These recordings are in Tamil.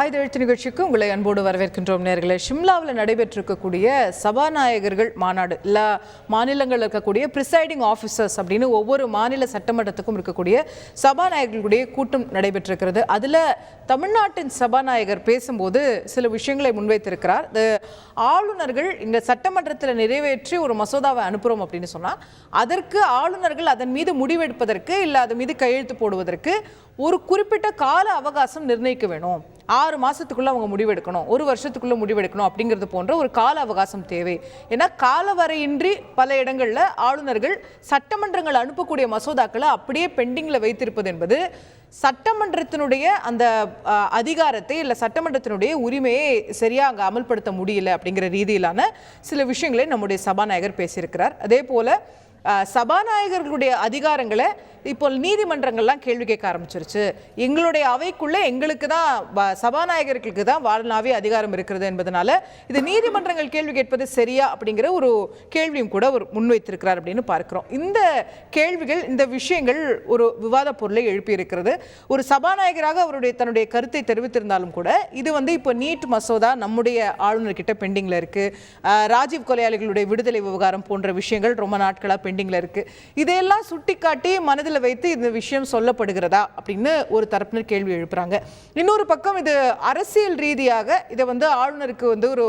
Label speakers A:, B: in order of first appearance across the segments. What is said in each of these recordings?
A: ஆயுத எழுத்து நிகழ்ச்சிக்கு உங்களை அன்போடு வரவேற்கின்றோம் நேயர்களே. ஷிம்லாவில் நடைபெற்றிருக்கக்கூடிய சபாநாயகர்கள் மாநாடு, எல்லா மாநிலங்களில் இருக்கக்கூடிய பிரிசைடிங் ஆஃபீஸர்ஸ் அப்படின்னு ஒவ்வொரு மாநில சட்டமன்றத்துக்கும் இருக்கக்கூடிய சபாநாயகர்களுடைய கூட்டம் நடைபெற்றிருக்கிறது. அதில் தமிழ்நாட்டின் சபாநாயகர் பேசும்போது சில விஷயங்களை முன்வைத்திருக்கிறார். ஆளுநர்கள் இந்த சட்டமன்றத்தில் நிறைவேற்றி ஒரு மசோதாவை அனுப்புகிறோம் அப்படின்னு சொன்னால் அதற்கு ஆளுநர்கள் அதன் மீது முடிவெடுப்பதற்கு இல்லை அதன் மீது கையெழுத்து போடுவதற்கு ஒரு குறிப்பிட்ட கால அவகாசம் நிர்ணயிக்க வேணும். 6 மாதத்துக்குள்ளே அவங்க முடிவெடுக்கணும், 1 வருஷத்துக்குள்ளே முடிவெடுக்கணும் அப்படிங்கிறது போன்ற ஒரு கால அவகாசம் தேவை. ஏன்னா காலவரையின்றி பல இடங்களில் ஆளுநர்கள் சட்டமன்றங்கள் அனுப்பக்கூடிய மசோதாக்களை அப்படியே பெண்டிங்கில் வைத்திருப்பது என்பது சட்டமன்றத்தினுடைய அந்த அதிகாரத்தை இல்லை சட்டமன்றத்தினுடைய உரிமையை சரியாக அங்கே அமல்படுத்த முடியல அப்படிங்கிற ரீதியிலான சில விஷயங்களை நம்முடைய சபாநாயகர் பேசியிருக்கிறார். அதே போல் சபாநாயகர்களுடைய அதிகாரங்களை இப்போ நீதிமன்றங்கள்லாம் கேள்வி கேட்க ஆரம்பிச்சிருச்சு. எங்களுடைய அவைக்குள்ளே எங்களுக்கு தான் சபாநாயகர்களுக்கு தான் வாழ்நாவே அதிகாரம் இருக்கிறது என்பதனால இது நீதிமன்றங்கள் கேள்வி கேட்பது சரியா அப்படிங்கிற ஒரு கேள்வியும் கூட ஒரு முன்வைத்திருக்கிறார் அப்படின்னு பார்க்கிறோம். இந்த கேள்விகள், இந்த விஷயங்கள் ஒரு விவாத பொருளை எழுப்பியிருக்கிறது. ஒரு சபாநாயகராக அவருடைய தன்னுடைய கருத்தை தெரிவித்திருந்தாலும் கூட இது இப்போ நீட் மசோதா நம்முடைய ஆளுநர்கிட்ட பெண்டிங்கில் இருக்கு. ராஜீவ் கொலையாளிகளுடைய விடுதலை விவகாரம் போன்ற விஷயங்கள் ரொம்ப நாட்களாக பெண்டிங்கில் இருக்கு. இதையெல்லாம் சுட்டிக்காட்டி மனதில் வைத்து இந்த விஷயம் சொல்லப்படுகிறதா அப்படின்னு ஒரு தரப்பினர் கேள்வி எழுப்புறாங்க. இன்னொரு பக்கம் இது அரசியல் ரீதியாக இதை ஆளுநருக்கு ஒரு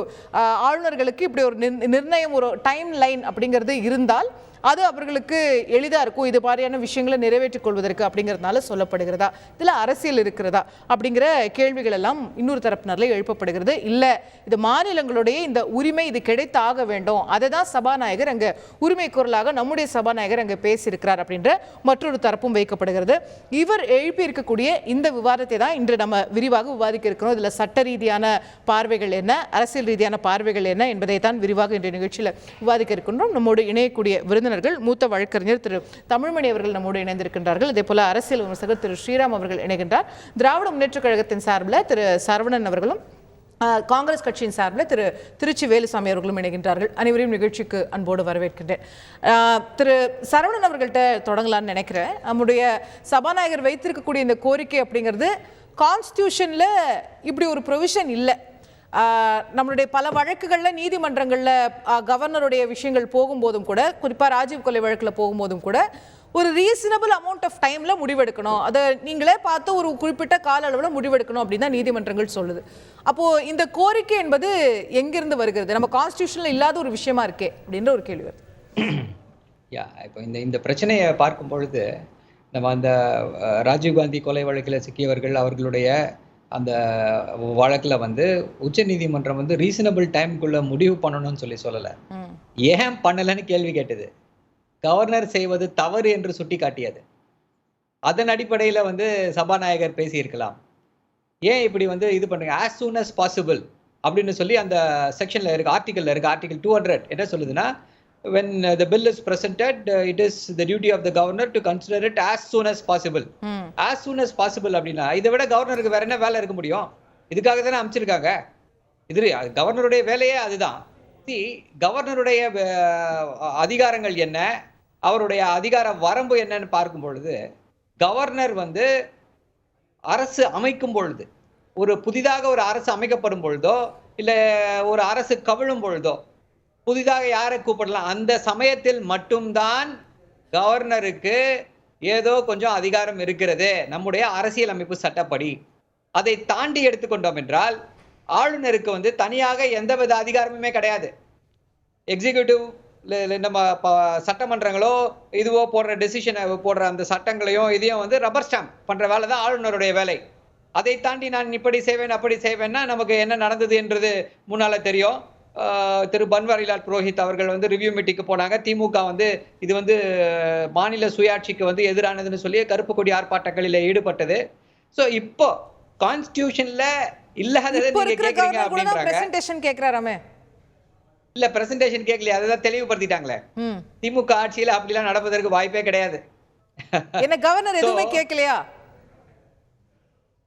A: ஆளுநர்களுக்கு இப்படி ஒரு நிர்ணயம், ஒரு டைம் லைன் அப்படிங்கிறது இருந்தால் அது அவர்களுக்கு எளிதாக இருக்கும் இது மாதிரியான விஷயங்களை நிறைவேற்றிக் கொள்வதற்கு அப்படிங்கிறதுனால சொல்லப்படுகிறதா, இதில் அரசியல் இருக்கிறதா அப்படிங்கிற கேள்விகள் எல்லாம் இன்னொரு தரப்பினரில் எழுப்பப்படுகிறது. இல்லை, இது மாநிலங்களுடைய இந்த உரிமை, இது கிடைத்தாக வேண்டும், அதை தான் சபாநாயகர் அங்கே உரிமை குரலாக நம்முடைய சபாநாயகர் அங்கே பேசியிருக்கிறார் அப்படின்ற மற்றொரு தரப்பும் வைக்கப்படுகிறது. இவர் எழுப்பி இருக்கக்கூடிய இந்த விவாதத்தை தான் இன்று நம்ம விரிவாக விவாதிக்க இருக்கிறோம். இதில் சட்ட ரீதியான பார்வைகள் என்ன, அரசியல் ரீதியான பார்வைகள் என்ன என்பதை தான் விரிவாக இன்றைய நிகழ்ச்சியில் விவாதிக்க இருக்கின்றோம். நம்மோடு இணையக்கூடிய விருந்தினர்கள் மூத்த வழக்கறிஞர் திரு தமிழ்மணி அவர்கள் நம்மோடு இணைந்திருக்கின்றார்கள். அதே போல அரசியல் விமர்சகர் திரு ஸ்ரீராம் அவர்கள் இணைகின்றார். திராவிட முன்னேற்ற கழகத்தின் சார்பில் திரு சரவணன் அவர்களும், காங்கிரஸ் கட்சியின் சார்பில் திரு திருச்சி வேலுசாமி அவர்களும் இணைகின்றார்கள். அனைவரையும் நிகழ்ச்சிக்கு அன்போடு வரவேற்கின்றேன். திரு சரவணன் அவர்கள்ட்ட தொடங்கலான்னு நினைக்கிறேன். நம்முடைய சபாநாயகர் வைத்திருக்கக்கூடிய இந்த கோரிக்கை அப்படிங்கிறது கான்ஸ்டியூஷனில் இப்படி ஒரு ப்ரொவிஷன் இல்லை. நம்மளுடைய பல வழக்குகளில் நீதிமன்றங்களில் கவர்னருடைய விஷயங்கள் போகும்போதும் கூட, குறிப்பாக ராஜீவ் கொலை வழக்கில் போகும்போதும் கூட ஒரு ரீசனபிள் அமௌண்ட் ஆஃப் டைமில் முடிவெடுக்கணும், அதை நீங்களே பார்த்து ஒரு குறிப்பிட்ட கால அளவில் முடிவெடுக்கணும் அப்படின்னு தான் நீதிமன்றங்கள் சொல்லுது. அப்போது இந்த கோரிக்கை என்பது எங்கிருந்து வருகிறது? நம்ம கான்ஸ்டியூஷனில் இல்லாத ஒரு விஷயமா இருக்கே அப்படின்ற ஒரு கேள்வி வருது.
B: இப்போ இந்த பிரச்சனையை பார்க்கும் பொழுது நம்ம அந்த ராஜீவ்காந்தி கொலை வழக்கில் சிக்கியவர்கள் அவர்களுடைய அந்த வழக்கில் உச்ச நீதிமன்றம் ரீசனபிள் டைமுக்குள்ள முடிவு பண்ணணும்னு சொல்லலை, ஏன் பண்ணலைன்னு கேள்வி கேட்டது. கவர்னர் செய்வது தவறு என்று சுட்டி காட்டியது. அதன் அடிப்படையில் சபாநாயகர் பேசியிருக்கலாம். ஏன் இப்படி இது பண்ணுங்க, as soon as possible அப்படின்னு சொல்லி அந்த செக்ஷன்ல இருக்கு, ஆர்டிகல்ல இருக்கு. ஆர்டிகல் 200 என்ன சொல்லுதுன்னா, when the bill is presented, it is the duty of the governor to consider it as soon as possible. As soon as possible அப்படின்னா இதை விட கவர்னருக்கு வேற என்ன வேலை இருக்க முடியும்? இதுக்காக தானே அமைச்சிருக்காங்க. இது கவர்னருடைய வேலையே அதுதான். கவர்னருடைய அதிகாரங்கள் என்ன, அவருடைய அதிகார வரம்பு என்னன்னு பார்க்கும் பொழுது, கவர்னர் அரசு அமைக்கும் பொழுது, ஒரு புதிதாக ஒரு அரசு அமைக்கப்படும் பொழுதோ இல்ல ஒரு அரசு கவிழும் பொழுதோ புதிதாக யாரை கூப்பிடலாம், அந்த சமயத்தில் மட்டும்தான் கவர்னருக்கு ஏதோ கொஞ்சம் அதிகாரம் இருக்கிறது நம்முடைய அரசியல் அமைப்பு சட்டப்படி. அதை தாண்டி எடுத்துக்கொண்டோம் என்றால் ஆளுநருக்கு தனியாக எந்தவித அதிகாரமுமே கிடையாது. எக்ஸிக்யூட்டிவ் நம்ம சட்டமன்றங்களோ இதுவோ போடுற டெசிஷனை போடுற அந்த சட்டங்களையும் இதையும் ரப்பர் ஸ்டாம்ப் பண்ற வேலை தான் ஆளுநருடைய வேலை. அதை தாண்டி நான் இப்படி செய்வேன் அப்படி செய்வேன்னா நமக்கு என்ன நடந்தது என்றது முன்னால தெரியும். திரு பன்வாரிலால் புரோஹித் அவர்கள் ரிவ்யூ மீட்டிங்க்கு போனாங்க. திமுக இது மாநில சுயாட்சிக்கு எதிரானதுன்னு சொல்லி கருப்பு கொடி ஆர்ப்பாட்டங்களில் ஈடுபட்டது. ஸோ இப்போ கான்ஸ்டிடியூஷன்ல இல்லாததை நீங்க கேக்குறீங்க அப்படின்றாங்க. இல்ல பிரசன்டேஷன் கேட்கலையே, அதான் தெளிவுபடுத்திட்டாங்களே. திமுக ஆட்சியில அப்படிலாம் நடப்பதற்கு வாய்ப்பே கிடையாது.
A: என்ன கவர்னர் எதுவுமே கேட்கலையா?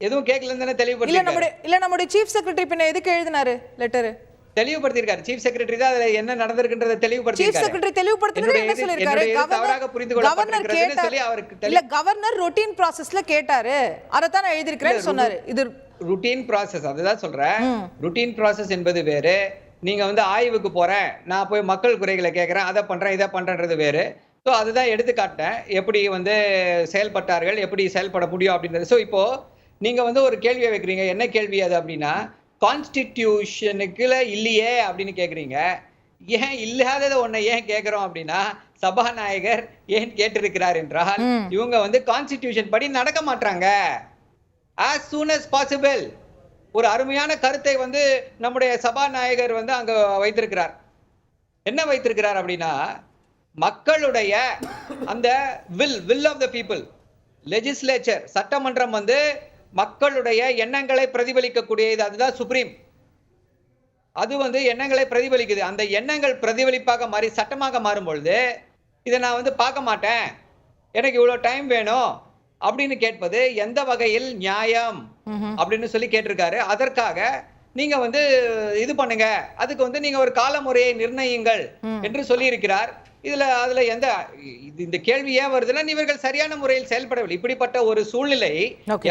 B: எதுவும் கேட்கலன்னு தானே தெளிவுபடுத்தி.
A: இல்ல நம்முடைய சீஃப் செக்ரட்டரி பின்ன எதுக்கு எழுதினாரு லெட்டர்?
B: தெளிவுபடுத்திருக்காரு. சீஃப் செக்ரட்டரி தான் அதுல என்ன நடந்திருக்குன்றதை தெளிவுபடுத்திருக்காரு.
A: சீஃப் செக்ரட்டரி தெளிவுபடுத்தினது என்ன சொல்லிருக்காரு?
B: தவறாக புரிந்து கொள்ளப்பட்டிருக்குன்னு சொல்லி அவருக்கு
A: இல்ல கவர்னர் ரொட்டீன் processல கேட்டாரு, அத தான் நான் எழுதி இருக்கேன்னு சொன்னாரு. இது
B: ருட்டீன் ப்ராசஸ், அதுதான் சொல்றேன். ருட்டீன் ப்ராசஸ் என்பது வேறு. நீங்க வந்து ஆய்வுக்கு போறேன், நான் போய் மக்கள் குறைகளை கேட்கிறேன், அதை பண்றேன் இதை பண்றேன்றது வேறு. ஸோ அதுதான் எடுத்துக்காட்டேன், எப்படி வந்து செயல்பட்டார்கள், எப்படி செயல்பட முடியும் அப்படின்றது. ஸோ இப்போ நீங்க வந்து ஒரு கேள்வியை வைக்கிறீங்க, என்ன கேள்வி அது அப்படின்னா, கான்ஸ்டிடியூஷனுக்குள்ள இல்லையே அப்படின்னு கேட்குறீங்க. ஏன் இல்லாததை ஒன்றை ஏன் கேட்குறோம் அப்படின்னா, சபாநாயகர் ஏன் கேட்டிருக்கிறார் என்றால், இவங்க வந்து கான்ஸ்டிடியூஷன் படி நடக்க மாட்டாங்க. as soon as possible ஒரு அருமையான கருத்தை வந்து நம்முடைய சபாநாயகர் வந்து அங்க வைத்திருக்கிறார். என்ன வைத்திருக்கிறார் அப்படின்னா, மக்களுடைய அந்த will of the people, legislature, சட்டமன்றம் வந்து மக்களுடைய எண்ணங்களை பிரதிபலிக்கக்கூடியது. அதுதான் சுப்ரீம். அது வந்து எண்ணங்களை பிரதிபலிக்குது. அந்த எண்ணங்கள் பிரதிபலிப்பாக மாறி சட்டமாக மாறும் பொழுது, இதை நான் வந்து பார்க்க மாட்டேன், எனக்கு இவ்வளவு டைம் வேணும் அப்படின்னு கேட்பது எந்த வகையில் நியாயம் அப்படின்னு சொல்லி கேட்டிருக்காரு. அதற்காக நீங்க வந்து இது பண்ணுங்க, அதுக்கு வந்து நீங்க ஒரு காலமுறையை நிர்ணயிங்கள் என்று சொல்லி இருக்கிறார். அதுல இந்த கேள்வி ஏன் வருதுன்னா, இவர்கள் சரியான முறையில் செயல்படவில்லை. இப்படிப்பட்ட ஒரு சூழ்நிலை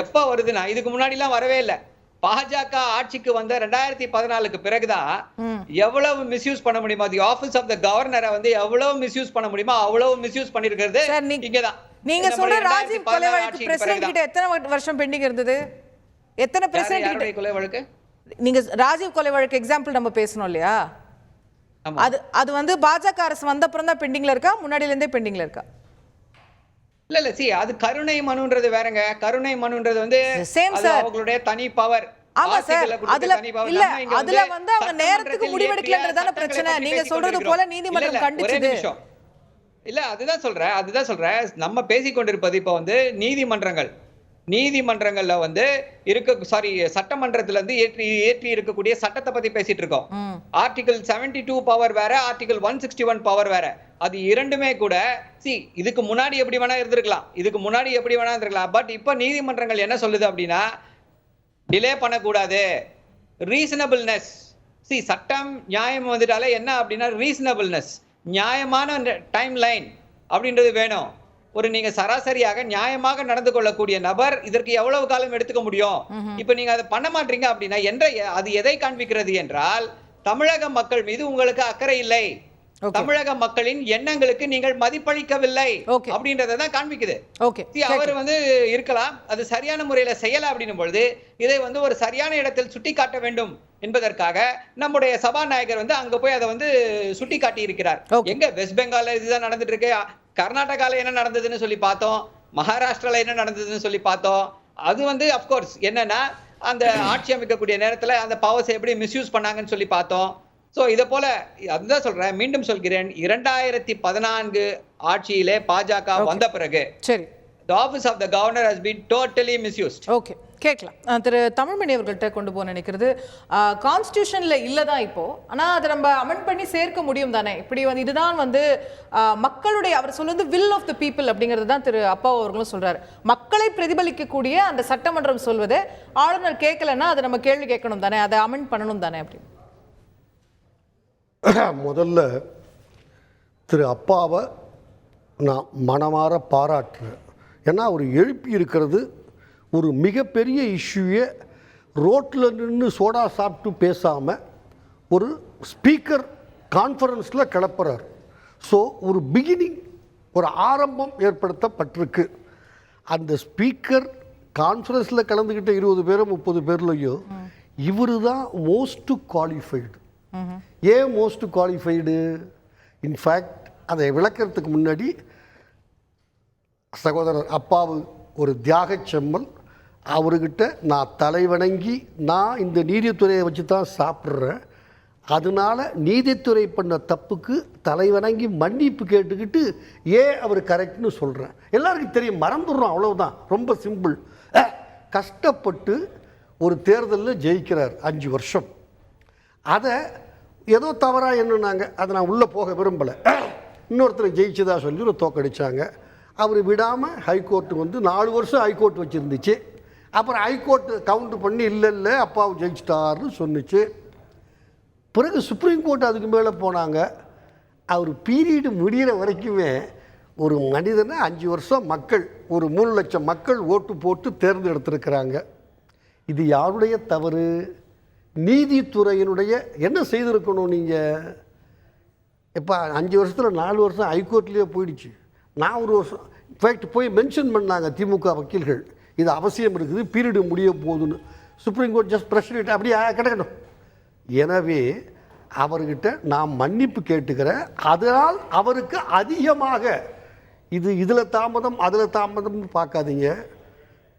B: எப்ப வருதுன்னா, இதுக்கு முன்னாடி எல்லாம் வரவே இல்லை. பாஜக ஆட்சிக்கு வந்த 2014க்கு பிறகுதான் எவ்வளவு மிஸ்யூஸ் பண்ண முடியுமோ, தி ஆபீஸ் ஆஃப் தி கவர்னரை வந்து எவ்வளவு மிஸ்யூஸ் பண்ண முடியுமோ அவ்வளவு மிஸ்யூஸ் பண்ணிருக்கிறது இங்கதான்.
A: நீங்க சொல்ற ராஜீவ் கொலை வழக்கு பிரசிடென்ட் கிட்ட எத்தனை வருஷம் பெண்டிங் இருந்தது? எத்தனை பிரசிடென்ட் கிட்ட கொலை வழக்கு? நீங்க ராஜீவ் கொலை வழக்கு எக்ஸாம்பிள் நம்ம பேசணும் இல்லையா? அது வந்து பாஜக அரசு வந்த அப்புறம் தான் பெண்டிங்ல இருக்கா, முன்னாடில இருந்தே பெண்டிங்ல இருக்கா?
B: இல்ல அது கருணை மனுன்றது வேறங்க. கருணை மனுன்றது வந்து அவங்களுடைய தனி பவர்.
A: ஆமா சார், அதுல வந்து அவங்க நேரத்துக்கு முடிவெடுக்கலன்றதான பிரச்சனை. நீங்க சொல்றது போல நீதிமன்றம் கண்டிச்சது.
B: இல்ல அதுதான் சொல்றேன். நம்ம பேசிக்கொண்டிருப்பது இப்ப வந்து நீதிமன்றங்கள்ல வந்து சட்டமன்றத்துல இருந்து ஏற்றி இருக்கக்கூடிய சட்டத்தை பத்தி பேசிட்டு இருக்கோம். ஆர்டிகல் 72 பவர் வேற, ஆர்டிகல் 161 பவர் வேற. அது இரண்டுமே கூட இதுக்கு முன்னாடி எப்படி வேணா இருந்திருக்கலாம். பட் இப்ப நீதிமன்றங்கள் என்ன சொல்லுது அப்படின்னா, டிலே பண்ணக்கூடாது, ரீசனபிள்னஸ். சட்டம் நியாயம் வந்துட்டாலே என்ன அப்படின்னா ரீசனபிள்னஸ், நியாயமான டைம் லைன் அப்படின்றது வேணும். நீங்க சராசரியாக நியாயமாக நடந்து கொள்ளக்கூடிய நபர் இதற்கு எவ்வளவு காலம் எடுத்துக்க முடியும்? இப்ப நீங்க அதை பண்ண மாட்டீங்க அப்படின்னா அது எதை காண்பிக்கிறது என்றால், தமிழக மக்கள் மீது உங்களுக்கு அக்கறை இல்லை, தமிழக மக்களின் எண்ணங்களுக்கு நீங்கள் மதிப்பளிக்கவில்லை அப்படின்றதான் காண்பிக்குது. அவர் வந்து இருக்கலாம், அது சரியான முறையில செய்யல அப்படின்னும் பொழுது இதை வந்து ஒரு சரியான இடத்தில் சுட்டி காட்ட வேண்டும் என்பதற்காக நம்முடைய சபாநாயகர் வந்து அங்க போய் அதை வந்து சுட்டி காட்டி இருக்கிறார். எங்க வெஸ்ட் பெங்கால்ல இதுதான் நடந்துட்டு இருக்கு, கர்நாடகால என்ன நடந்ததுன்னு சொல்லி பார்த்தோம், மகாராஷ்டிரால என்ன நடந்ததுன்னு சொல்லி பார்த்தோம். அது வந்து அப்கோர்ஸ் என்னன்னா, அந்த ஆட்சி அமைக்கக்கூடிய நேரத்துல அந்த பவர்ஸ் எப்படி மிஸ்யூஸ் பண்ணாங்கன்னு சொல்லி பார்த்தோம். சோ இத போல அதுதான் சொல்றேன், மீண்டும் சொல்கிறேன், 2014 ஆட்சியிலே பாஜக வந்த பிறகு
A: சரி,
B: the office of the governor has been totally misused.
A: Okay, கேட்கலாம். திரு தமிழ்மணி அவர்கள்ட்ட கொண்டு போக நினைக்கிறது, கான்ஸ்டியூஷன்ல இல்லதான் இப்போ, ஆனா அதை நம்ம அமெண்ட் பண்ணி சேர்க்க முடியும் தானே? இப்படி வந்து இதுதான் வந்து மக்களுடைய, அவர் சொல்லுவது வில் ஆஃப் த பீப்புள் அப்படிங்கிறது தான் திரு அப்பா அவர்களும் சொல்றாரு. மக்களை பிரதிபலிக்கக்கூடிய அந்த சட்டமன்றம் சொல்வதை ஆளுநர் கேட்கலன்னா அதை நம்ம கேள்வி கேட்கணும் தானே, அதை அமெண்ட் பண்ணணும் தானே? அப்படி
C: முதல்ல திரு அப்பாவை நான் மனமாற பாராட்டுறேன். ஏன்னா அவர் எழுப்பி இருக்கிறது ஒரு மிகப்பெரிய இஷ்யூவை ரோட்டில் நின்று சோடா சாப்பிட்டு பேசாமல் ஒரு ஸ்பீக்கர் கான்ஃபரன்ஸில் கிளப்புறார். ஸோ ஒரு பிகினிங், ஒரு ஆரம்பம் ஏற்படுத்தப்பட்டிருக்கு. அந்த ஸ்பீக்கர் கான்ஃபரன்ஸில் கலந்துக்கிட்ட 20 பேரோ 30 பேர்லையோ இவர் தான் மோஸ்ட் குவாலிஃபைடு. ஏன் மோஸ்ட் குவாலிஃபைடு? இன்ஃபேக்ட் அதை விளக்கிறதுக்கு முன்னாடி சகோதரர் அப்பாவு ஒரு தியாக செம்மல், அவர்கிட்ட நான் தலைவணங்கி நான் இந்த நீதித்துறையை வச்சு தான் சாப்பிட்றேன், அதனால நீதித்துறை பண்ண தப்புக்கு தலைவணங்கி மன்னிப்பு கேட்டுக்கிட்டு ஏன் அவர் கரெக்ட்னு சொல்கிறேன். எல்லாருக்கும் தெரியும், மறந்துடுறோம், அவ்வளவுதான், ரொம்ப சிம்பிள். கஷ்டப்பட்டு ஒரு தேர்தலில் ஜெயிக்கிறார் 5 வருஷம். அதை ஏதோ தவறாக என்னன்னாங்க, அதை நான் உள்ளே போக விரும்பலை. இன்னொருத்தர் ஜெயிச்சதா சொல்லி ஒரு தோக்கடிச்சாங்க. அவர் விடாமல் ஹைகோர்ட்டுக்கு வந்து 4 வருஷம் ஹைகோர்ட் வச்சுருந்துச்சு. அப்புறம் ஹைகோர்ட்டு கவுண்டர் பண்ணி இல்லை அப்பாவை ஜெயிச்சிட்டாருன்னு சொன்னிச்சு. பிறகு சுப்ரீம் கோர்ட் அதுக்கு மேலே போனாங்க. அவர் பீரியடு முடிகிற வரைக்குமே ஒரு மனிதனை 5 வருஷம் மக்கள், ஒரு 3 லட்சம் மக்கள் ஓட்டு போட்டு தேர்ந்தெடுத்திருக்கிறாங்க. இது யாருடைய தவறு? நீதித்துறையினுடைய என்ன செய்திருக்கணும் நீங்கள்? இப்போ 5 வருஷத்தில் 4 வருஷம் ஹைகோர்ட்லேயே போயிடுச்சு. நான் 1 வருஷம் இன்ஃபேக்ட் போய் மென்ஷன் பண்ணாங்க திமுக வக்கீல்கள், இது அவசியம் இருக்குது, பீரியடு முடிய போகுதுன்னு. சுப்ரீம் கோர்ட் ஜஸ்ட் பிரஷர் அப்படியே கிடக்கணும். எனவே அவர்கிட்ட நான் மன்னிப்பு கேட்டுக்கிறேன். அதனால் அவருக்கு அதிகமாக இதில் தாமதம் அதில் தாமதம்னு பார்க்காதீங்க.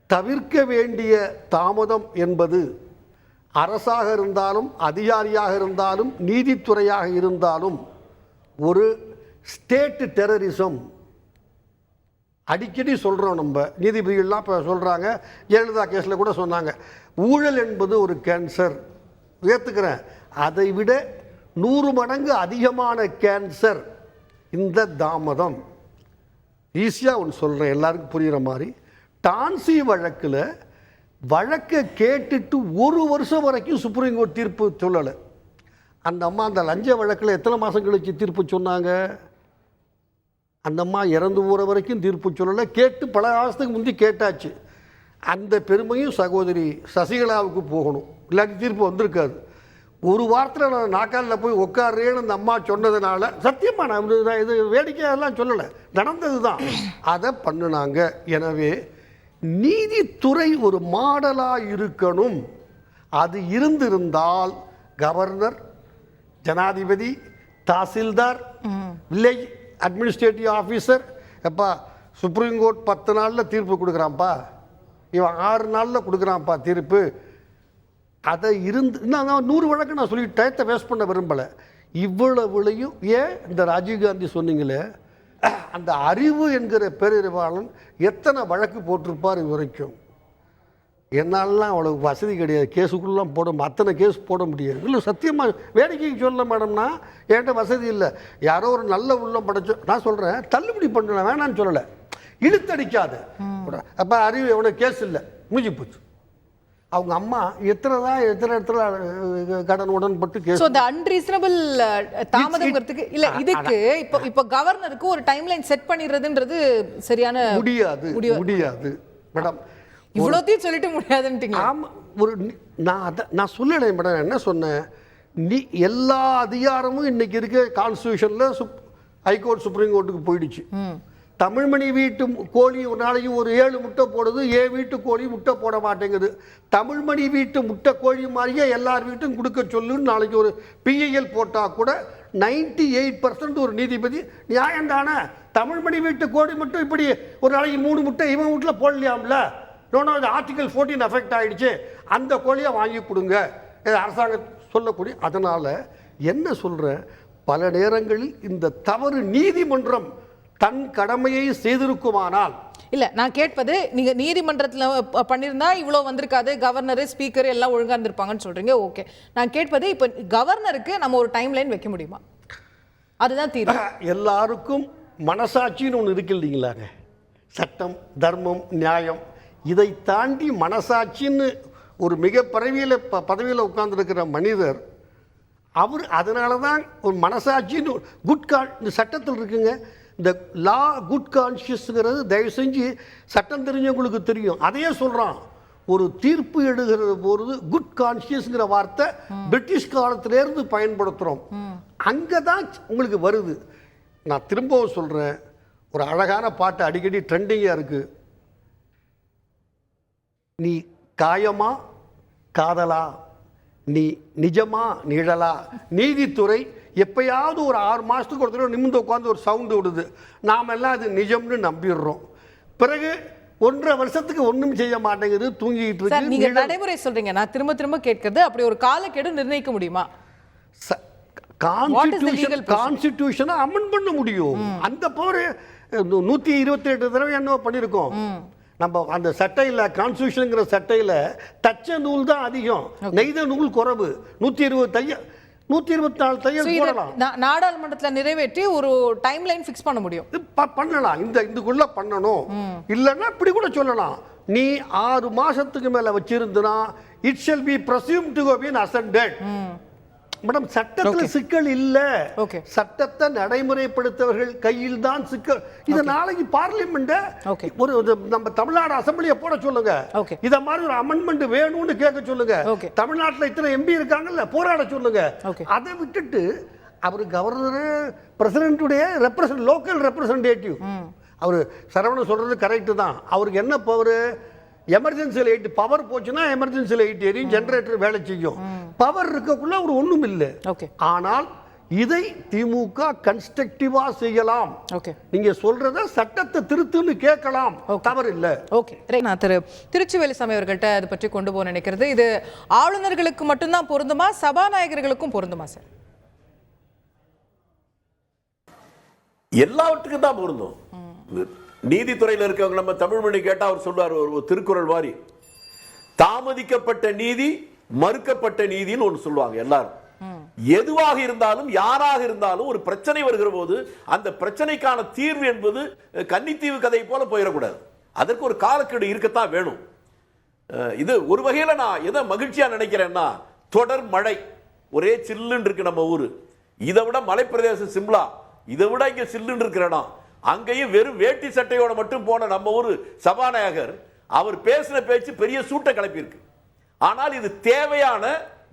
C: தவிர்க்க வேண்டிய தாமதம் என்பது அரசாக இருந்தாலும் அதிகாரியாக இருந்தாலும் நீதித்துறையாக இருந்தாலும் ஒரு ஸ்டேட் டெரரிசம். அடிக்கடி சொல்கிறோம், நம்ம நீதிபதிகள்லாம் இப்போ சொல்கிறாங்க, ஜெயலலிதா கேஸில் கூட சொன்னாங்க, ஊழல் என்பது ஒரு கேன்சர். ஏற்றுக்கிறேன், அதை விட 100 மடங்கு அதிகமான கேன்சர் இந்த தாமதம். ஈஸியாக ஒன்று சொல்கிறேன் எல்லாருக்கும் புரிகிற மாதிரி. டான்சி வழக்கில் வழக்கை கேட்டுட்டு 1 வருஷம் வரைக்கும் சுப்ரீம் கோர்ட் தீர்ப்பு சொல்லலை. அந்த அம்மா அந்த லஞ்ச வழக்கில் எத்தனை மாதம் கழிச்சு தீர்ப்பு சொன்னாங்க? அந்த அம்மா இறந்து போகிற வரைக்கும் தீர்ப்பு சொல்லலை. கேட்டு பல மாதத்துக்கு முந்தி கேட்டாச்சு. அந்த பெருமையும் சகோதரி சசிகலாவுக்கு போகணும், இல்லாட்டி தீர்ப்பு வந்திருக்காது. ஒரு வாரத்தில் நான் நாக்காலில் போய் உட்காருறேன்னு அந்த அம்மா சொன்னதுனால, சத்தியமாக நான் இது வேடிக்கையெல்லாம் சொல்லலை, நடந்தது தான், அதை பண்ணினாங்க. எனவே நீதித்துறை ஒரு மாடலாக இருக்கணும். அது இருந்திருந்தால் கவர்னர், ஜனாதிபதி, தாசில்தார், வில்லேஜ் அட்மினிஸ்ட்ரேட்டிவ் ஆஃபீஸர், எப்பா சுப்ரீம் கோர்ட் 10 நாளில் தீர்ப்பு கொடுக்குறான்ப்பா, இவன் 6 நாளில் கொடுக்குறான்ப்பா தீர்ப்பு. அதை நான் 100 வழக்கு நான் சொல்லி டயத்தை வேஸ்ட் பண்ண விரும்பலை. இவ்வளவுலையும் ஏன் இந்த ராஜீவ்காந்தி சொன்னீங்களே, அந்த அறிவு என்கிற பேரறிவாளன் எத்தனை வழக்கு போட்டிருப்பார் இது வரைக்கும்? என்னாலலாம் அவ்வளோ வசதி கிடையாது, கேஸுக்குள்ளெலாம் அத்தனை கேஸ் போட முடியாது. இல்லை சத்தியமாக வேடிக்கைக்கு சொல்ல மேடம்னா என்கிட்ட வசதி இல்லை. யாரோ ஒரு நல்ல உள்ளம் படைச்சோ நான் சொல்கிறேன், தள்ளுபடி பண்ணலாம், வேணான்னு சொல்லலை, இழுத்தடிக்காது. அப்போ அறிவு எவ்வளோ கேஸ் இல்லை, முடிஞ்சு போச்சு. அவங்க அம்மா எத்தனை இடத்துல கடன் உடன்பட்டு கேஸ்.
A: அந்த அன்ரீசனபிள் தாமதம்ங்கிறதுக்கு இல்ல, இதுக்கு இப்போ கவர்னருக்கு ஒரு டைம்லைன் செட் பண்ணிடுறதுன்றது சரியான
C: முடியாது மேடம்.
A: இவ்வளோத்தையும் சொல்லிட்டு முடியாதுன்ட்டீங்க.
C: ஆமாம், நான் சொல்லலை மேடம், என்ன சொன்னேன், எல்லா அதிகாரமும் இன்னைக்கு இருக்க கான்ஸ்டியூஷனில் ஹைகோர்ட் சுப்ரீம் கோர்ட்டுக்கு போயிடுச்சு. தமிழ்மணி வீட்டு கோழி ஒரு நாளைக்கு ஒரு 7 முட்டை போடுது, வீட்டு கோழி முட்டை போட மாட்டேங்குது. தமிழ்மணி வீட்டு முட்டை கோழி மாதிரியே எல்லார் வீட்டும் கொடுக்க சொல்லுன்னு நாளைக்கு ஒரு பிஐஎல் போட்டால் கூட 98% ஒரு நீதிபதி நியாயம்தானே. தமிழ்மணி வீட்டு கோழி மட்டும் இப்படி ஒரு நாளைக்கு 3 முட்டை இவன் வீட்டில் போடலையாம்ல, அது ஆர்டிகல் 14 அஃபெக்ட் ஆகிடுச்சு, அந்த கோழியை வாங்கி கொடுங்க அரசாங்கம் சொல்லக்கூடிய. அதனால் என்ன சொல்கிறேன், பல நேரங்களில் இந்த தவறு நீதிமன்றம் தன் கடமையை செய்திருக்குமானால்.
A: இல்ல, நான் கேட்பது, நீங்க நீதிமன்றத்தில் பண்ணியிருந்தா இவ்வளோ வந்திருக்காது, கவர்னர் ஸ்பீக்கர் எல்லாம் ஒழுங்கா இருந்திருப்பாங்கன்னு சொல்றீங்க, ஓகே. நான் கேட்பது, இப்போ கவர்னருக்கு நம்ம ஒரு டைம் லைன் வைக்க முடியுமா? அதுதான் தீர்வு. எல்லாருக்கும்
C: மனசாட்சின்னு ஒன்று இருக்கு இல்லைங்களாங்க, சட்டம், தர்மம், நியாயம். இதை தாண்டி மனசாட்சின்னு ஒரு மிக பதவியில் உட்கார்ந்துருக்கிற மனிதர் அவர். அதனால தான் ஒரு மனசாட்சின்னு இந்த சட்டத்தில் இருக்குங்க. இந்த லா குட் கான்ஷியஸ்ங்கிறது தயவு செஞ்சு சட்டம் தெரிஞ்சவங்களுக்கு தெரியும். அதையே சொல்கிறான், ஒரு தீர்ப்பு எடுக்கிறது போது குட் கான்ஷியஸ்ங்கிற வார்த்தை பிரிட்டிஷ் காலத்திலேருந்து பயன்படுத்துகிறோம். அங்கே தான் உங்களுக்கு வருது. நான் திரும்பவும் சொல்கிறேன், ஒரு அழகான பாட்டு அடிக்கடி ட்ரெண்டிங்காக இருக்குது. நீ காயமா காதலா, நீ நிஜமா நிழலா. நீதித்துறை எப்பயாவது ஒரு 6 மாதத்துக்கு ஒரு தடவை நிமிந்து உட்காந்து ஒரு சவுண்டு விடுது, நாம் எல்லாம் அது நிஜம்னு நம்பிடுறோம். பிறகு 1.5 வருஷத்துக்கு ஒன்றும் செய்ய மாட்டேங்குது, தூங்கிட்டு இருக்கு.
A: நீங்க நடைமுறை சொல்றீங்க, நான் திரும்ப திரும்ப கேட்கறது, அப்படி ஒரு காலக்கெடு நிர்ணயிக்க முடியுமா?
C: கான்ஸ்டிடியூஷனை அமெண்ட் பண்ண முடியும். அந்த போர் 128 தடவை என்ன பண்ணியிருக்கோம் நம்ம. அந்த சட்டையில் கான்ஸ்டியூஷனுங்கிற சட்டையில் தச்ச நூல் தான் அதிகம், நெய்த நூல் குறைவு. 124 தையல் போடலாம்.
A: நாடாளுமன்றத்தில் நிறைவேற்றி ஒரு டைம் லைன் ஃபிக்ஸ் பண்ண முடியும்,
C: பண்ணலாம். இதுக்குள்ள பண்ணணும். இல்லைன்னா இப்படி கூட சொல்லலாம், நீ 6 மாசத்துக்கு மேல வச்சிருந்தா it shall be presumed to be assented. Madam சட்டத்துல சிக்கல் இல்ல.
A: ஓகே.
C: சட்டத்தை நடைமுறைப்படுத்தவர்கள் கையில் தான் சிக்கல். இத நாளைக்கு பார்லிமெண்ட் ஒரு நம்ம தமிழ்நாடு அசெம்பிளியை போட சொல்லுங்க. இத மாதிரி ஒரு அமெண்ட்மெண்ட் வேணும்னு கேட்க சொல்லுங்க. தமிழ்நாட்டுல இத்தனை எம்பி இருக்காங்கல்ல, போராட சொல்லுங்க. அதை விட்டுட்டு அவர் கவர்னர் பிரசிடென்ட்டுடைய லோக்கல் ரெப்ரசன்டேட்டிவ், அவர் சரவணன் சொல்றது கரெக்ட் தான். அவருக்கு என்ன பவர்? எமர்ஜென்சி லைட் பவர் போச்சுன்னா எமர்ஜென்சி லைட் எரியும், ஜெனரேட்டர் வேலை செய்யும். பவர் இருக்கக்குள்ள அவர் ஒண்ணும் இல்லை. ஆனால் இதை திமுக கன்ஸ்ட்ரக்டிவா செய்யலாம். நீங்க சொல்றத சட்டத்தை திருத்துன்னு கேட்கலாம், தவறு இல்ல.
A: ஓகே, நான் திருச்சிவேலுசாமி அவர்கள்ட்ட அதை பற்றி கொண்டு போக நினைக்கிறது, இது ஆளுநர்களுக்கு மட்டும்தான் பொருந்துமா, சபாநாயகர்களுக்கும் பொருந்துமா சார்?
D: எல்லாவற்றுக்கும் தான் பொருந்தும். நீதித்துறையில் இருக்கவங்க நம்ம தமிழ் மொழி கேட்டா அவர் சொல்வார் ஒரு திருக்குறள் வாரி, தாமதிக்கப்பட்ட நீதி மறுக்கப்பட்ட நீதின்னு ஒன்று சொல்லுவாங்க எல்லாரும். எதுவாக இருந்தாலும் யாராக இருந்தாலும் ஒரு பிரச்சனை வருகிற போது அந்த பிரச்சனைக்கான தீர்வு என்பது கன்னித்தீவு கதை போல போயிடக்கூடாது. அதற்கு ஒரு காலக்கெடு இருக்கத்தான் வேணும். இது ஒரு வகையில் நான் எதை மகிழ்ச்சியா நினைக்கிறேன்னா, தொடர் மழை, ஒரே சில்லுன்னு இருக்கு நம்ம ஊரு. இதை விட மலைப்பிரதேசம் சிம்லா, இதை விட இங்க சில்லுன்னு இருக்கிற இடம். அங்கேயும் வெறும் வேட்டி சட்டையோட மட்டும் போன நம்ம ஊரு சபாநாயகர் அவர் பேசின பேச்சு பெரிய சூட்டை கிளப்பியிருக்கு. ஆனால் இது தேவையான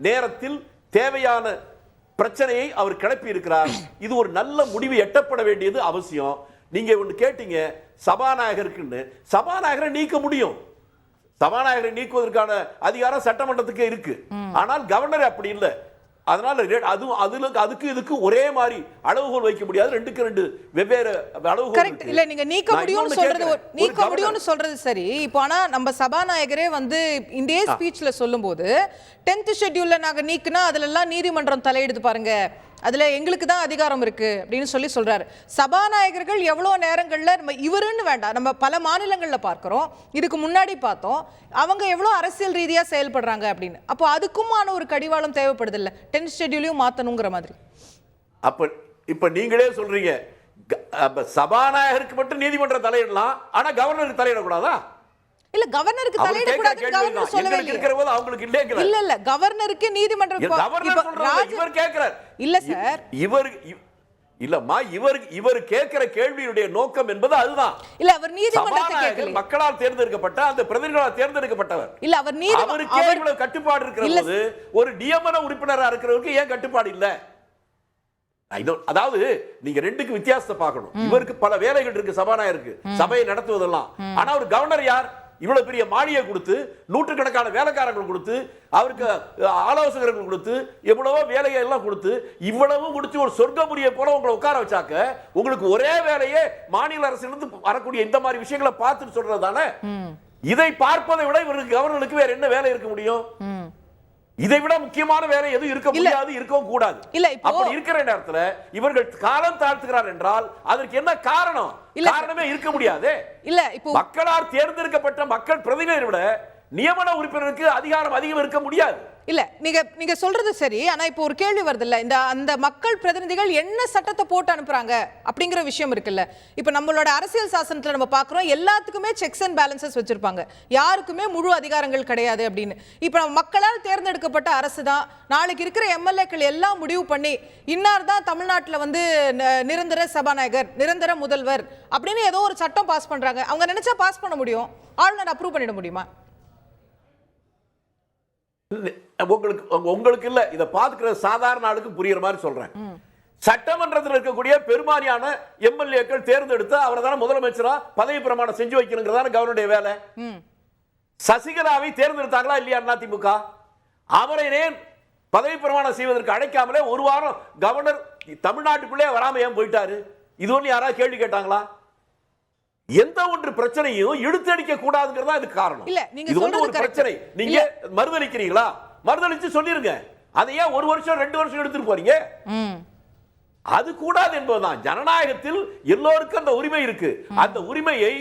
D: நேரத்தில் தேவையான பிரச்சனையை அவர் கிளப்பி இருக்கிறார். இது ஒரு நல்ல முடிவு எட்டப்பட வேண்டியது அவசியம். நீங்க ஒன்று கேட்டீங்க சபாநாயகருக்குன்னு, சபாநாயகரை நீக்க முடியும். சபாநாயகரை நீக்குவதற்கான அதிகாரம் சட்டமன்றத்துக்கு இருக்கு. ஆனால் கவர்னர் அப்படி இல்லை. அதனால அதுக்கு இதுக்கு ஒரே மாதிரி அளவுகோல் வைக்க முடியாது. ரெண்டுக்கு ரெண்டு வெவ்வேறு அளவுகோல்.
A: இல்ல, நீங்க நீக்க முடியும்னு சொல்றது சரி. இப்போ ஆனா நம்ம சபாநாயகரே வந்து இந்திய ஸ்பீச்ல சொல்லும்போது 10th ஷெட்யூல்ல நாங்க நீக்கினா அதுல எல்லாம் நீதிமன்றம் தலையிடுது பாருங்க, அதுல எங்களுக்கு தான் அதிகாரம் இருக்கு அப்படின்னு சொல்றாரு. சபாநாயகர்கள் எவ்வளவு நேரங்கள்ல நம்ம இவருன்னு வேண்டாம், நம்ம பல மாநிலங்கள்ல பார்க்கிறோம், இதுக்கு முன்னாடி பார்த்தோம், அவங்க எவ்வளவு அரசியல் ரீதியா செயல்படுறாங்க அப்படின்னு. அப்போ அதுக்குமான ஒரு கடிவாளம் தேவைப்படுது இல்ல, 10th ஷெட்யூலையும் மாத்தணுங்கிற மாதிரி.
D: அப்ப இப்ப நீங்களே சொல்றீங்க சபாநாயகருக்கு மட்டும் நீதிமன்றம் தலையிடலாம், ஆனா கவர்னருக்கு தலையிடக்கூடாதா?
A: இல்ல, கவர்னருக்கு தலையிட கூடாது கவர்னர் சொல்லவே இல்ல.
D: அவங்களுக்கு இல்ல
A: இல்ல கவர்னருக்கு நீதிமன்றம்
D: இவர் கேக்குறார்
A: இல்ல சார்,
D: இல்லம்மா இவர் கேட்கிற கேள்வியுடைய நோக்கம் என்பது அதுதான்.
A: இல்ல, அவர் நீதிமன்றத்தை கேட்கல,
D: மக்களால் தேர்ந்தெடுக்கப்பட்ட அந்த பிரதிநிதிகளால் தேர்ந்தெடுக்கப்பட்டவர்.
A: இல்ல, அவர்
D: அவருக்கு இவ்வளவு கட்டுப்பாடு இருக்கிற போது ஒரு நியமன உறுப்பினரா இருக்கிறவருக்கு ஏன் கட்டுப்பாடு இல்ல? அதாவது நீங்க ரெண்டுக்கு வித்தியாசத்தை பார்க்கணும். இவருக்கு பல வேலைகள் இருக்கு சபாநாயகருக்கு, சபையை நடத்துவதெல்லாம். ஆனா ஒரு கவர்னர் யார்? இவ்வளவு பெரிய மாளிகை கொடுத்து, நூற்றுக்கணக்கான வேலைக்காரர்கள் கொடுத்து, அவருக்கு ஆலோசகர்கள் கொடுத்து, எவ்வளவோ வேலையை எல்லாம் கொடுத்து, இவ்வளவு முடிச்சு ஒரு சொர்க்கபுரியை போல உங்களை உட்கார வச்சாக்க உங்களுக்கு ஒரே வேலையே மாநில அரசிலிருந்து வரக்கூடிய இந்த மாதிரி விஷயங்களை பார்த்துட்டு சொல்றது தானே. இதை பார்ப்பதை விட இவருக்கு கவர்னருக்கு வேற என்ன வேலை இருக்க முடியும்? இதை விட முக்கியமான வேலை எதுவும் இருக்க முடியாது, இருக்கவும் கூடாது. அப்படி இருக்கிற நேரத்தில் இவர்கள் காலம் தாழ்த்துகிறார் என்றால் அதற்கு என்ன காரணம்? காரணமே இருக்க முடியாது. இல்ல, இப்போ மக்களால் தேர்ந்தெடுக்கப்பட்ட மக்கள் பிரதிநிதிகளை விட நியமன உறுப்பினருக்கு அதிகாரம் அதிகம் இருக்க முடியாது.
A: இல்ல, நீங்க சொல்றது சரி. ஆனா இப்போ ஒரு கேள்வி வருது இல்ல, இந்த அந்த மக்கள் பிரதிநிதிகள் என்ன சட்டத்தை போட்டு அனுப்புறாங்க அப்படிங்கிற விஷயம் இருக்குல்ல. இப்ப நம்மளோட அரசியல் சாசனத்துல நம்ம பாக்குறோம், எல்லாத்துக்குமே செக்ஸ் அண்ட் பேலன்சஸ் வச்சிருப்பாங்க, யாருக்குமே முழு அதிகாரங்கள் கிடையாது அப்படின்னு. இப்ப நம்ம மக்களால் தேர்ந்தெடுக்கப்பட்ட அரசு தான் நாளைக்கு இருக்கிற எம்எல்ஏக்கள் எல்லாம் முடிவு பண்ணி இன்னார் தான் தமிழ்நாட்டுல வந்து நிரந்தர சபாநாயகர், நிரந்தர முதல்வர் அப்படின்னு ஏதோ ஒரு சட்டம் பாஸ் பண்றாங்க. அவங்க நினைச்சா பாஸ் பண்ண முடியும், ஆளுநர் அப்ரூவ் பண்ணிட முடியுமா?
D: உங்களுக்கு இல்ல, இத பாத்துக்கிற சாதாரண ஆளுக்கு புரியுற மாதிரி சொல்றேன். சட்டமன்றத்தில் இருக்கக்கூடிய பெரும்பாலான எம்எல்ஏக்கள் தேர்ந்தெடுத்து அவரை தானே முதலமைச்சரா பதவி பிரமாணம் செஞ்சு வைக்கணுங்கிறதான கவர்னருடைய வேலை. சசிகலாவை தேர்ந்தெடுத்தாங்களா இல்லையா அதிமுக? அவரை ஏன் பதவி பிரமாணம் செய்வதற்கு அழைக்காமலே ஒரு வாரம் கவர்னர் தமிழ்நாட்டுக்குள்ளே வராம ஏன் போயிட்டாரு? இது ஒண்ணு யாராவது கேள்வி கேட்டாங்களா? எந்த ஒன்று பிரச்சனையும் இழுத்தடிக்க கூடாதுங்கிறதா இதுக்கு காரணம். இது வந்து ஒரு பிரச்சனை, நீங்க மறுதளிக்கிறீங்களா? மறுதளிச்சு சொல்லிருங்க. அதை ஏன் ஒரு வருஷம் 2 வருஷம் எடுத்துட்டு போறீங்க? அது கூடாது என்பதுதான். ஜனநாயகத்தில் எல்லோருக்கும் அந்த உரிமை இருக்கு. அந்த உரிமையை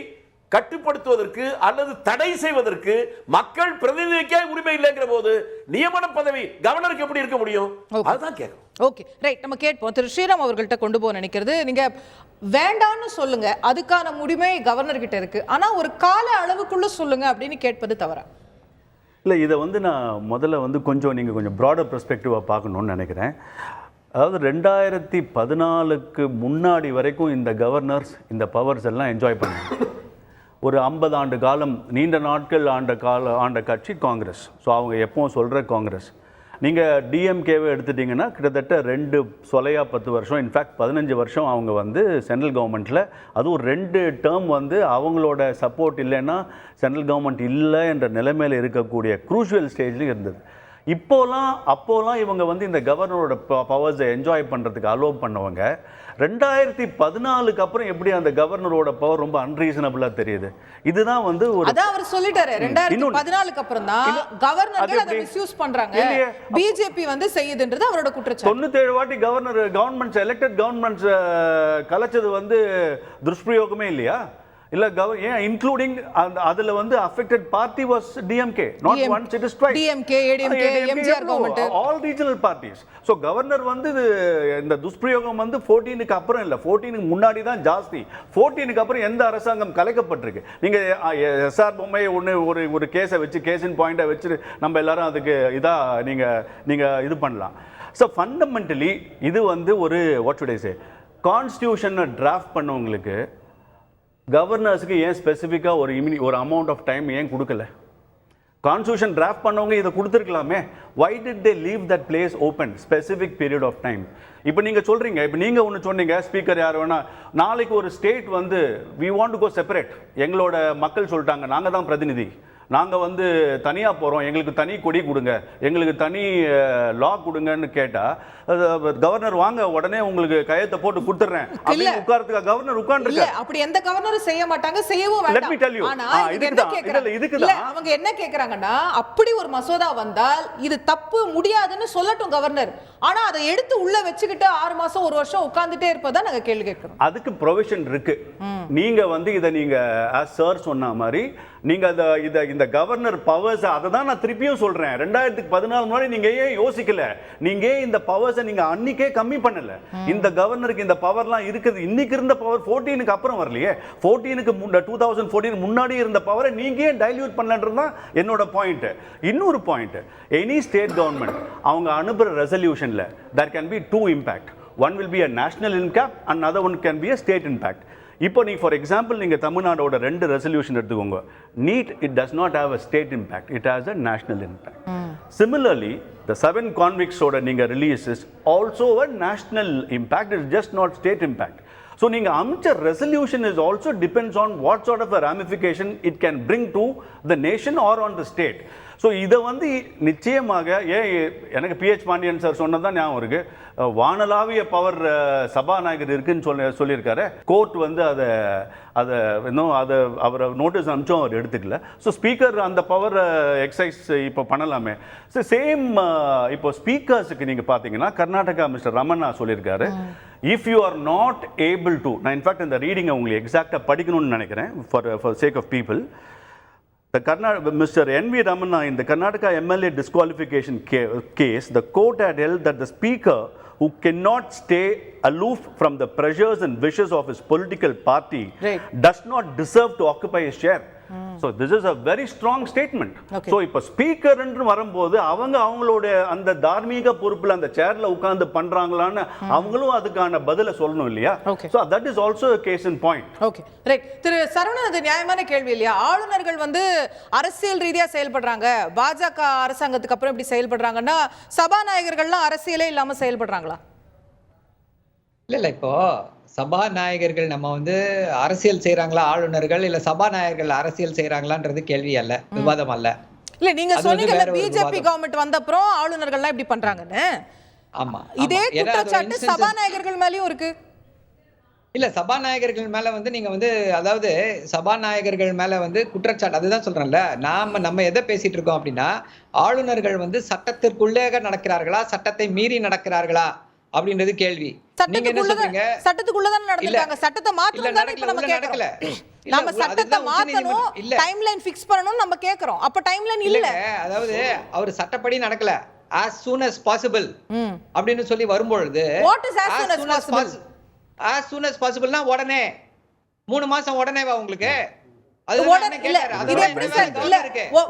D: கட்டுப்படுத்துவதற்கு அல்லது தடை செய்வதற்கு மக்கள் பிரதிநிதிக்கே உரிமை இல்லைங்கிற போது நியமன பதவி கவர்னருக்கு எப்படி இருக்க முடியும்? அதுதான் கேட்கும்.
A: ஓகே, ரைட், நம்ம கேட்போம். திரு ஸ்ரீராம் அவர்கள்ட்ட கொண்டு போக நினைக்கிறது, நீங்க வேண்டான்னு சொல்லுங்க, அதுக்கான உரிமை கவர்னர் கிட்ட இருக்கு, ஆனா ஒரு கால அளவுக்குள்ள சொல்லுங்க அப்படின்னு கேட்பது தவறா?
E: இல்லை, இதை வந்து நான் முதல்ல வந்து நீங்கள் கொஞ்சம் ப்ராடர் பெர்ஸ்பெக்டிவாக பார்க்கணுன்னு நினைக்கிறேன். அதாவது 2014க்கு முன்னாடி வரைக்கும் இந்த கவர்னர்ஸ் இந்த பவர்ஸ் எல்லாம் என்ஜாய் பண்ணாங்க. ஒரு 50 ஆண்டு காலம் நீண்ட நாட்கள் ஆண்ட கட்சி காங்கிரஸ். ஸோ அவங்க எப்பவும் சொல்கிற காங்கிரஸ். நீங்கள் டிஎம்கேவை எடுத்துட்டிங்கன்னா கிட்டத்தட்ட 10 வருஷம், இன்ஃபேக்ட் 15 வருஷம் அவங்க வந்து சென்ட்ரல் கவர்மெண்ட்டில், அதுவும் 2 டேர்ம் வந்து அவங்களோட சப்போர்ட் இல்லைன்னா சென்ட்ரல் கவர்மெண்ட் இல்லை என்ற நிலைமையில் இருக்கக்கூடிய க்ரூஷியல் ஸ்டேஜ்லேயும் இருந்தது. அப்போலாம் இவங்க வந்து இந்த கவர்னரோட பவர்ஸை என்ஜாய் பண்ணுறதுக்கு அலோவ் பண்ணவங்க 2014க்கு அப்புறம் எப்படி அந்த கவர்னரோட பவர் ரொம்ப அன்ரீசனபிளா தெரியுது. இதுதான் வந்து ஒரு
A: அதான் அவர் சொல்லிட்டாரு 2014க்கு அப்புறம் தான் கவர்னர்கள் அதை மிஸ்யூஸ் பண்றாங்க, பிஜேபி வந்து செய்யுதுன்றது அவரோட குற்றச்சாட்டு.
E: 97 வாட்டி கவர்மெண்ட்ஸ் எலெக்டட் கவர்மெண்ட்ஸ் கலைச்சது வந்து துஷ்பிரயோகமே இல்லையா? இல்ல ஏன் இன்க்ளூடிங் அதுல வந்து affected party was DMK, not once it is twice.
A: DMK, ADMK, MGR government,
E: all regional parties. So governor வந்து இந்த துஷ்பிரயோகம் வந்து 14க்கு அப்புறம் இல்ல, 14க்கு முன்னாடி தான் ஜாஸ்தி. 14க்கு அப்புறம் எந்த அரசாங்கம் கலைக்கப்பட்டிருக்கு? நீங்க எஸ்ஆர் பொம்மை ஒரு கேஸை வச்சு கேஸின் பாயிண்டை வச்சு நம்ம எல்லாரும் அதுக்கு நீங்க இது பண்ணலாம். ஸோ ஃபண்டமெண்டலி இது வந்து ஒரு வாட் ஷுட் ஐ சே, கான்ஸ்டியூஷனை டிராஃப்ட் பண்ணவங்களுக்கு கவர்னர்ஸுக்கு ஏன் ஸ்பெசிஃபிக்காக ஒரு அமௌண்ட் ஆஃப் டைம் ஏன் கொடுக்கல? கான்ஸ்டியூஷன் டிராஃப்ட் பண்ணவங்க இதை கொடுத்துருக்கலாமே. Why did they leave that place open specific period of time? இப்போ நீங்கள் சொல்கிறீங்க, இப்போ நீங்கள் ஒன்று சொன்னீங்க, ஸ்பீக்கர் யார் வேணா நாளைக்கு ஒரு ஸ்டேட் வந்து we want to go separate, எங்களோட மக்கள் சொல்லிட்டாங்க நாங்கள் தான் பிரதிநிதி, நாங்கள் வந்து தனியாக போகிறோம், எங்களுக்கு தனி கொடி கொடுங்க, எங்களுக்கு தனி லா கொடுங்கன்னு கேட்டால் கவர்னர் வாங்க உடனே உங்களுக்கு கையெழுத்தை போட்டு கொடுத்துட்றேன் அப்படின்னு உட்கார்றதுக்கு கவர்னர் உட்கார்ந்துருக்காரு.
A: அப்படி எந்த கவர்னரும் செய்ய மாட்டாங்க, செய்யவும் வேண்டாம். ஆனா அவங்க என்ன கேக்குறாங்கன்னா, அப்படி ஒரு மசோதா வந்தால் இது தப்பு முடியாதுன்னு சொல்லட்டும் கவர்னர், ஆனா அதை எடுத்து உள்ள வச்சுக்கிட்டு 6 மாசம் 1 வருஷம் உட்கார்ந்துட்டே இருப்பதா நாங்க கேள்வி கேட்கிறோம்.
E: அதுக்கு ப்ரொவிஷன் இருக்கு. நீங்க வந்து இதை நீங்க சார் சொன்ன மாதிரி நீங்க இந்த கவர்னர் பவர்ஸ், அதை தான் நான் திருப்பியும் சொல்றேன், 2014 முன்னாடி நீங்க ஏன் யோசிக்கல? நீங்க இந்த பவர்ஸை நீங்க அன்னைக்கே கம்மி பண்ணல. இந்த கவர்னருக்கு இந்த பவர்லாம் இருக்குது. இன்னைக்கு இருந்த பவர் 14க்கு அப்புறம் வரலையே. 2014 முன்னாடி இருந்த பவரை நீங்க ஏன் டைல்யூட் பண்ணலன்றது தான் என்னோட பாயிண்ட். இன்னொரு பாயிண்ட், எனி ஸ்டேட் கவர்மெண்ட் அவங்க அனுப்புற ரெசல்யூஷன்ல there can be 2 impact. One will be a national impact, another one can be a state impact. இப்போ நீ ஃபார் எக்ஸாம்பிள் நீங்கள் தமிழ்நாடோட 2 ரெசல்யூஷன் எடுத்துக்கோங்க. NEET it does not have a state impact, it has a national impact. Similarly the 7 கான்விக்ஸோட நீங்கள் release is also a national impact, it just not state impact. So நீங்கள் அமைச்ச resolution is also depends on what sort of a ramification it can bring to the nation or on the state. So இதை வந்து நிச்சயமாக எனக்கு PH பாண்டியன் சார் சொன்னதான் ஞாபகம் இருக்கு, வானலாவிய பவர் சபாநாயகர் இருக்குன்னு சொல்லியிருக்காரு. கோர்ட் வந்து அதை இன்னும் அவர் நோட்டீஸ் அனுப்பிச்சோம், அவர் எடுத்துக்கல. ஸோ ஸ்பீக்கர் அந்த பவர் எக்ஸசைஸ் இப்போ பண்ணலாமே. ஸோ சேம் இப்போ ஸ்பீக்கர்ஸுக்கு நீங்கள் பார்த்தீங்கன்னா கர்நாடகா மிஸ்டர் ரமண்ணா சொல்லியிருக்காரு, if you are not able to, நான் இன்ஃபேக்ட் இந்த ரீடிங்கை உங்களுக்கு எக்ஸாக்டாக படிக்கணும்னு நினைக்கிறேன் for sake of people. Mr. N.V. Ramana, in the Karnataka MLA disqualification case, the court had held that the speaker who cannot stay aloof from the pressures and wishes of his political party does not deserve to occupy his chair. So this is a very strong statement. Okay. So இப்போ ஸ்பீக்கர் என்று வரும்போது அவங்களோட அந்த தார்மீக பொறுப்புல அந்த சேர்ல உட்கார்ந்து பண்றாங்களான்னு அவங்களும் அதுக்கான பதில சொல்லணும் இல்லையா? So that is also a case in point.
A: Okay, right. திரு சரவணன், அது நியாயமான கேள்வி இல்லையா? ஆளுநர்கள் வந்து அரசியல் ரீதியா செயல்படுறாங்க, பாஜக அரசாங்கத்துக்கு அப்புறம் இப்படி செயல்படுறாங்கன்னா சபாநாயகர்கள்லாம் அரசியலே இல்லாம செயல்படுறாங்களா?
B: இல்ல இப்போ சபாநாயகர்கள் நம்ம வந்து அரசியல் செய்யறாங்களா ஆளுநர்கள், இல்ல சபாநாயகர்கள் அரசியல் செய்யறாங்களான்றது கேள்வி அல்ல, விவாதம் அல்ல.
A: இல்ல நீங்க சொன்னீங்கல்ல பிஜேபி கவர்மெண்ட் வந்த அப்புறம் ஆளுநர்கள்லாம் இப்படி பண்றாங்கன்னு.
B: ஆமா,
A: இதே குற்றச்சாட்டு சபாநாயகர்கள் மேலயும் இருக்கு.
B: இல்ல சபாநாயகர்கள் மேல வந்து நீங்க வந்து அதாவது சபாநாயகர்கள் மேல வந்து குற்றச்சாட்டு, அதுதான் சொல்றேன்ல, நம்ம எதை பேசிட்டு இருக்கோம் அப்படின்னா ஆளுநர்கள் வந்து சட்டத்திற்குள்ளே நடக்கிறார்களா, சட்டத்தை மீறி நடக்கிறார்களா அப்படின்றது கேள்வி. நீங்க என்ன சொல்றீங்க?
A: சட்டத்துக்குள்ளதான் நடந்துட்டாங்க, சட்டத்தை மாத்தணும் தானே இப்ப நம்ம கேக்குறோம். நம்ம சட்டத்தை மாத்தணும், டைம்லைன் ஃபிக்ஸ் பண்ணனும் நம்ம கேக்குறோம். அப்ப டைம்லைன் இல்ல. அதாவது
B: அவர் சட்டப்படி நடக்கல, as soon as possible அப்படினு சொல்லி வரும்பொழுது
A: what is as soon as possible?
B: as soon as possible னா உடனே 3 மாசம் உடனே வா உங்களுக்கு.
A: உடனே இல்ல இது எப்படி சார் இல்ல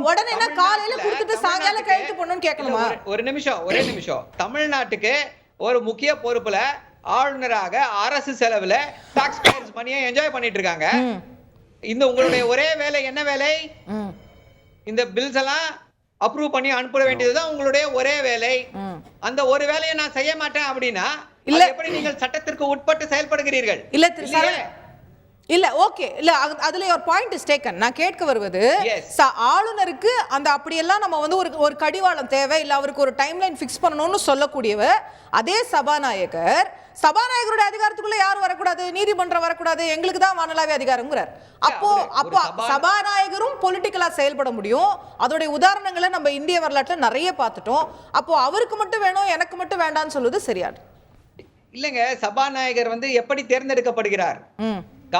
A: உடனே என்ன காலையில கொடுத்துட்டு சாயங்காலம் கையெழுத்து பண்ணனும் கேட்கணுமா?
B: ஒரே நிமிஷம். தமிழ்நாட்டுக்கு ஒரு முக்கிய பொறுப்புல ஆளுநராக அரசு செலவுல டாக்ஸ் பேயர்ஸ் மணியை என்ஜாய் பண்ணிட்டு இருக்காங்க. இந்த உங்களுடைய ஒரே வேலை என்ன வேலை? இந்த பில்ஸ் எல்லாம் அப்ரூவ் பண்ணி அனுப்ப வேண்டியதுதான் உங்களுடைய ஒரே வேலை. அந்த ஒரு வேலையை நான் செய்ய மாட்டேன் அப்படின்னா எப்படி நீங்கள் சட்டத்திற்கு உட்பட்டு செயல்படுகிறீர்கள்?
A: இல்ல ஓகே இல்ல அதுல ஒரு பாயிண்ட் இஸ் டேக்கன். நான் கேட்க வருவது ஆளுநருக்கு அந்த அப்படியெல்லாம் நம்ம வந்து ஒரு கடிவாளம் தேவை இல்ல அவருக்கு ஒரு டைம்லைன் ஃபிக்ஸ் பண்ணணும்னு சொல்லக்கூடியவர் அதே சபாநாயகருடைய அதிகாரத்துக்குள்ள யாரும் வரக்கூடாது, நீதிமன்றம் வரக்கூடாது, எங்களுக்கு தான் வானளாவிய அதிகாரம்ங்கிறார். அப்போ சபாநாயகரும் பொலிட்டிக்கலா செயல்பட முடியும். அதோடைய உதாரணங்களை நம்ம இந்திய வரலாற்றுல நிறைய பார்த்துட்டோம். அப்போ அவருக்கு மட்டும் வேணும் எனக்கு மட்டும் வேண்டாம்னு சொல்லுவது சரியாது
B: இல்லங்க. சபாநாயகர் வந்து எப்படி தேர்ந்தெடுக்கப்படுகிறார்?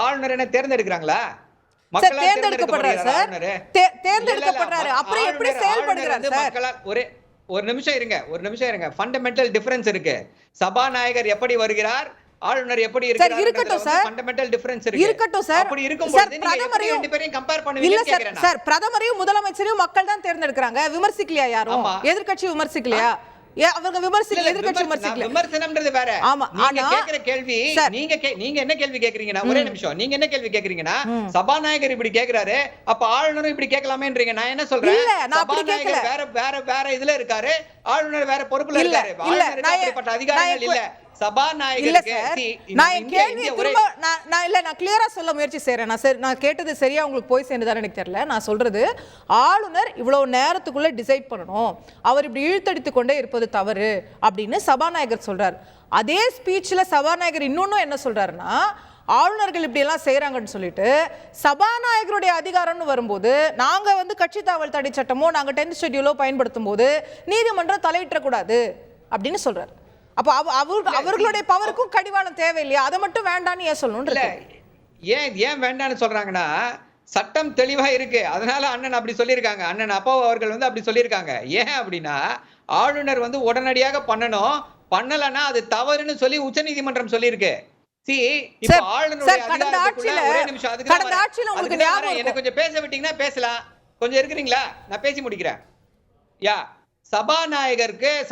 B: ஆளுநர் என்ன தேர்ந்தெடுக்கிறாங்களா?
A: தேர்ந்தெடுக்கப்படுறாரு சார். தேர்ந்தெடுக்கப்படுறாரு. அப்புறம் எப்படி செயல்படுகிறார் சார்?
B: ஒரு நிமிஷம் இருங்க. ஃபண்டமெண்டல் டிஃபரன்ஸ் இருக்கு. சபாநாயகர் எப்படி வருகிறார், ஆளுநர் எப்படி இருக்கிறார்?
A: இருக்கட்டும் சார்.
B: ஃபண்டமெண்டல் டிஃபரன்ஸ் இருக்கு.
A: இருக்கட்டும் சார்.
B: அப்படி இருக்கும்போது நீங்க எப்படி ரெண்டு பேரையும் கம்பேர் பண்ணுவீங்கன்னு கேக்குறேன்
A: சார். பிரதமரையும் முதலமைச்சரையும் மக்கள் தான் தேர்ந்தெடுக்கறாங்க. விமர்சிக்கலையா யாரும்? எதிர்க்கட்சி விமர்சிக்கலையா? அவங்க எதிர்க்கட்சி விமர்சிக்கல.
B: விமர்சனம்ன்றது வேற. நீங்க கேக்குற கேள்வி நீங்க என்ன கேள்வி கேக்குறீங்கன்னா ஒரே நிமிஷம். நீங்க என்ன கேள்வி கேக்குறீங்கன்னா சபாநாயகர் இப்படி கேக்குறாரு அப்ப ஆளுநரும் இப்படி கேட்கலாமேன்றீங்க. நான் என்ன சொல்றேன், சபாநாயகர் வேற இதுல இருக்காரு, ஆளுநர் வேற பொறுப்புல இருக்காரு. ஆளுநருக்கு அப்படிப்பட்ட அதிகாரங்கள் இல்ல.
A: நான் கிளியரா சொல்ல முயற்சி செய்றேன். நான் கேட்டது சரியா உங்களுக்கு போய் சேர்ந்ததான்னு எனக்கு தெரியல. நான் சொல்றது ஆளுநர் இவ்வளவு நேரத்துக்குள்ள டிசைட் பண்ணணும், அவர் இப்படி இழுத்தடித்து கொண்டே இருப்பது தவறு அப்படின்னு சபாநாயகர் சொல்றாரு. அதே ஸ்பீச்ல சபாநாயகர் இன்னொன்னும் என்ன சொல்றாருன்னா, ஆளுநர்கள் இப்படி எல்லாம் செய்யறாங்கன்னு சொல்லிட்டு சபாநாயகருடைய அதிகாரம்னு வரும்போது நாங்க வந்து கட்சி தாவல் தடை சட்டமோ நாங்க 10th ஷெட்யூலோ பயன்படுத்தும் போது நீதிமன்றம் தலையிடக்கூடாது அப்படின்னு சொல்றாரு. அப்ப அவர்களுடைய பவருக்கும் கடிவாளம் தேவையில்லையா? அதை மட்டும் வேண்டான்னு ஏன் சொல்லணும்?
B: ஏன் வேண்டான்னு சொல்றாங்கன்னா சட்டம் தெளிவா இருக்கு. அதனால அண்ணன் அப்படி சொல்லியிருக்காங்க. அண்ணன் அப்பா அவர்கள் வந்து அப்படி சொல்லியிருக்காங்க. ஏன் அப்படின்னா ஆளுநர் வந்து உடனடியாக பண்ணணும், பண்ணலன்னா அது தவறுன்னு சொல்லி உச்சநீதிமன்றம் சொல்லியிருக்கு. என்ன கொஞ்சம் பேச விட்டீங்கன்னா பேசலாம். கொஞ்சம் இருக்கிறீங்களா? நான் பேசி முடிக்கிறேன்.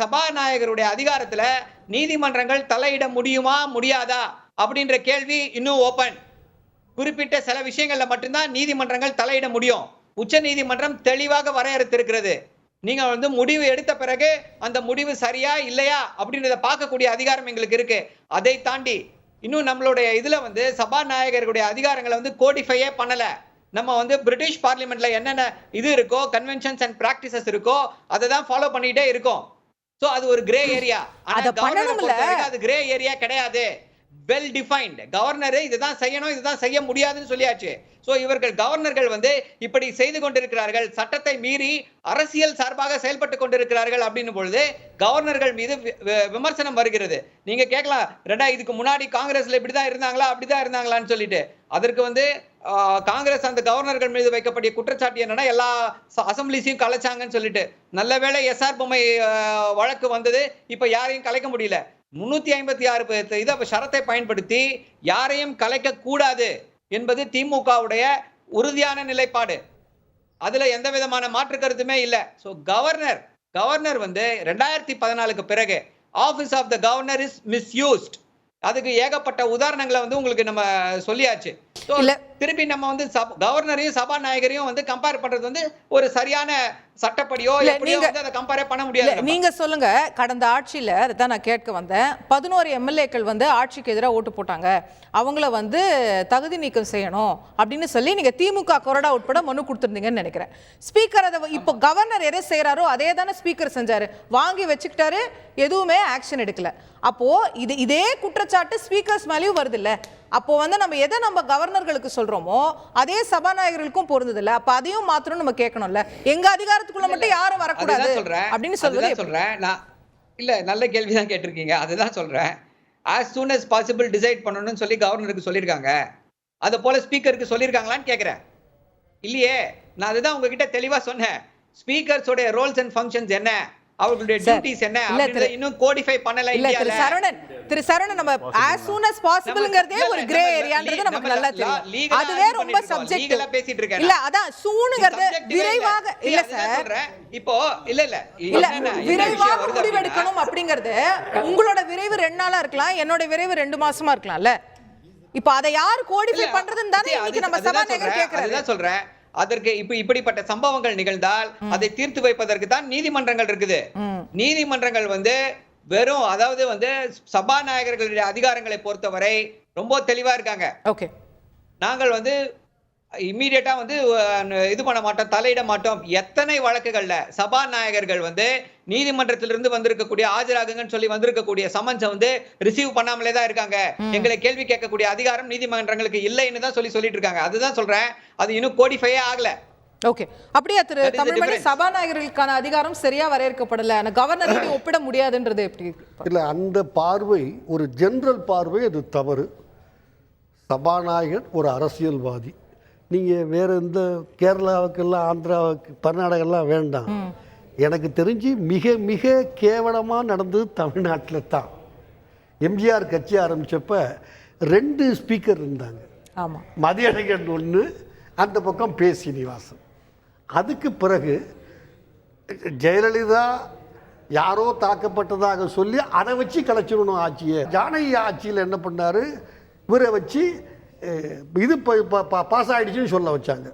B: சபாநாயகருடைய அதிகாரத்துல நீதிமன்றங்கள் தலையிட முடியுமா முடியாதா அப்படின்ற கேள்வி இன்னும் ஓபன். குறிப்பிட்ட சில விஷயங்கள்ல மட்டும்தான் நீதிமன்றங்கள் தலையிட முடியும். உச்ச நீதிமன்றம் தெளிவாக வரையறுத்திருக்கிறது. நீங்க வந்து முடிவு எடுத்த பிறகு அந்த முடிவு சரியா இல்லையா அப்படின்றத பார்க்கக்கூடிய அதிகாரம் எங்களுக்கு இருக்கு. அதை தாண்டி இன்னும் நம்மளுடைய இதுல வந்து சபாநாயகருடைய அதிகாரங்களை வந்து கோடிஃபையே பண்ணல. நம்ம வந்து பிரிட்டிஷ் பார்லிமெண்ட்ல என்னென்ன இது இருக்கோ, கன்வென்ஷன்ஸ் அண்ட் பிராக்டிசஸ் இருக்கோ, அதை தான் ஃபாலோ பண்ணிட்டே இருக்கோம். சோ அது ஒரு கிரே ஏரியா. அது கிரே ஏரியா கிடையாது. Well defined. கவர்னர் இதுதான் செய்யணும், இதுதான் செய்ய முடியாதுன்னு சொல்லியாச்சு. சோ இவர்கள் கவர்னர்கள் வந்து இப்படி செய்து கொண்டிருக்கிறார்கள், சட்டத்தை மீறி அரசியல் சார்பாக செயல்பட்டு கொண்டிருக்கிறார்கள் அப்படின்னும் பொழுது கவர்னர்கள் மீது விமர்சனம் வருகிறது. நீங்க கேட்கலாம், இதுக்கு முன்னாடி காங்கிரஸ்ல இப்படிதான் இருந்தாங்களா அப்படிதான் இருந்தாங்களான்னு சொல்லிட்டு. அதற்கு வந்து காங்கிரஸ் அந்த கவர்னர்கள் மீது வைக்கப்பட்ட குற்றச்சாட்டு என்னன்னா எல்லா அசம்பிளிஸையும் கலைச்சாங்கன்னு சொல்லிட்டு. நல்ல வேளை எஸ்ஆர் பொம்மை வழக்கு வந்தது, இப்ப யாரையும் கலைக்க முடியல. 356 இதை ஷரத்தை பயன்படுத்தி யாரையும் கலைக்க கூடாது என்பது திமுகவுடைய உறுதியான நிலைப்பாடு. அதுல எந்த விதமான மாற்று கருத்துமே இல்ல. சோ கவர்னர் வந்து 2014க்கு பிறகு office of the governor is misused. அதுக்கு ஏகப்பட்ட உதாரணங்களை வந்து உங்களுக்கு நம்ம சொல்லியாச்சு. திருப்பி நம்ம வந்து கவர்னரையும் சபாநாயகரையும் வந்து கம்பேர் பண்றது வந்து ஒரு சரியான சட்டப்படியோ எப்படியோ வந்து அதை கம்பேர் பண்ண முடியாது.
A: நீங்க சொல்லுங்க, கடந்த ஆட்சியில அதான் நான் கேட்க வந்தேன், 11 எம்எல்ஏக்கள் வந்து ஆட்சிக்கு எதிராக ஓட்டு போட்டாங்க, அவங்கள வந்து தகுதி நீக்கம் செய்யணும் அப்படின்னு சொல்லி நீங்க திமுக கொறடா உட்பட மனு கொடுத்துருந்தீங்கன்னு நினைக்கிறேன். ஸ்பீக்கர் அதை இப்போ கவர்னர் எதை செய்யறாரோ அதே தானே ஸ்பீக்கர் செஞ்சாரு, வாங்கி வச்சுக்கிட்டாரு, எதுவுமே ஆக்ஷன் எடுக்கல. அப்போ இதே குற்றச்சாட்டு ஸ்பீக்கர்ஸ் மேலேயும் வருது இல்ல? அப்போ வந்து நம்ம எதை நம்ம கவர்னர்களுக்கு சொல்றோமோ அதே சபாநாயகர்களுக்கும் பொருந்தது இல்ல? அப்ப அதையும் மாத்திரம் நம்ம கேட்கணும்ல. எங்க அதிகாரத்துக்குள்ள மட்டும் யாரும் வரக்கூடாது அப்படின்னு
B: சொல்றேன். நான் இல்ல, நல்ல கேள்விதான் கேட்டிருக்கீங்க. அதுதான் சொல்றேன். as soon as possible decide பண்ணணும்னு சொல்லி கவர்னருக்கு சொல்லியிருக்காங்க. அது போல ஸ்பீக்கருக்கு சொல்லியிருக்காங்களான்னு கேட்கிறேன். இல்லையே. நான் அதுதான் உங்ககிட்ட தெளிவா சொன்னேன். ஸ்பீக்கர்ஸோட ரோல்ஸ் அண்ட் ஃபங்க்ஷன்ஸ் என்ன, அவர்களுடைய டியூட்டிஸ் என்ன அப்படிங்கறத இன்னும் கோடிஃபை பண்ணல
A: இல்ல
B: இந்தியால.
A: திரு சரவணன் நம்ம as soon as possibleங்கறதே ஒரு கிரே ஏரியான்றது நமக்கு நல்லா தெரியும். அதுவே ரொம்ப சப்ஜெக்ட்
B: லீகலா பேசிட்டு இருக்கேன்.
A: இல்ல அதான் சூனுங்கறது விரைவாக இல்ல சார்
B: இப்போ இல்ல
A: விரைவாக முடிவெடுக்கணும் அப்படிங்கறது உங்களோட விரைவு 2 நாளா இருக்கலாம், என்னோட விரைவு 2 மாசமா இருக்கலாம்ல. இப்போ அதை யார் கோடிஃபை பண்றதுன்னு தானே இன்னைக்கு நம்ம சபாநாயகர் கேக்குறாரு.
B: அதுதான் சொல்றேன். அதற்கு இப்படிப்பட்ட சம்பவங்கள் நிகழ்ந்தால் அதை தீர்த்து வைப்பதற்கு தான் நீதிமன்றங்கள் இருக்குது. நீதிமன்றங்கள் வெறும் அதாவது சபாநாயகர்களுடைய அதிகாரங்களை பொறுத்தவரை ரொம்ப தெளிவா இருக்காங்க.
A: ஓகே,
B: நாங்கள் இம்மீடியட்டா இது பண்ண மாட்டோம், தலையிட மாட்டோம். எத்தனை வழக்குகள்ல சபாநாயகர்கள் நீதிமன்றத்திலிருந்து வந்திருக்கக்கூடிய ஆஜராகுங்கன்னு சொல்லி வந்திருக்கக்கூடிய சமன்ஸ் ரிசீவ் பண்ணாமலே தான் இருக்காங்க. எங்களை கேள்வி கேட்கக்கூடிய அதிகாரம் நீதிமன்றங்களுக்கு இல்லைன்னு தான் சொல்லிட்டு இருக்காங்க. அதுதான் சொல்றேன், அது இன்னும் கோடிஃபையே ஆகல.
A: ஓகே, அப்படியே திரு தமிழ்மணி, சபாநாயகர்களுக்கான அதிகாரம் சரியா வரையறுக்கப்படல, கவர்னருக்கு ஒப்பிட முடியாதுன்றது எப்படி?
C: இல்ல, அந்த பார்வை ஒரு ஜெனரல் பார்வை, அது தவறு. சபாநாயகர் ஒரு அரசியல்வாதி. நீங்கள் வேறு எந்த கேரளாவுக்கெல்லாம் ஆந்திராவுக்கு கர்நாடகெல்லாம் வேண்டாம். எனக்கு தெரிஞ்சு மிக மிக கேவலமாக நடந்தது தமிழ்நாட்டில் தான். எம்ஜிஆர் கட்சி ஆரம்பித்தப்ப 2 ஸ்பீக்கர் இருந்தாங்க.
A: ஆமாம்,
C: மதியழகன் ஒன்று, அந்த பக்கம் பே. சீனிவாசன். அதுக்கு பிறகு ஜெயலலிதா யாரோ தாக்கப்பட்டதாக சொல்லி அதை வச்சு கலைச்சிடணும் ஆட்சியை. ஜானகி ஆட்சியில் என்ன பண்ணார், இவரை வச்சு இது பாஸ் ஆகிடுச்சுன்னு சொல்ல வச்சாங்க.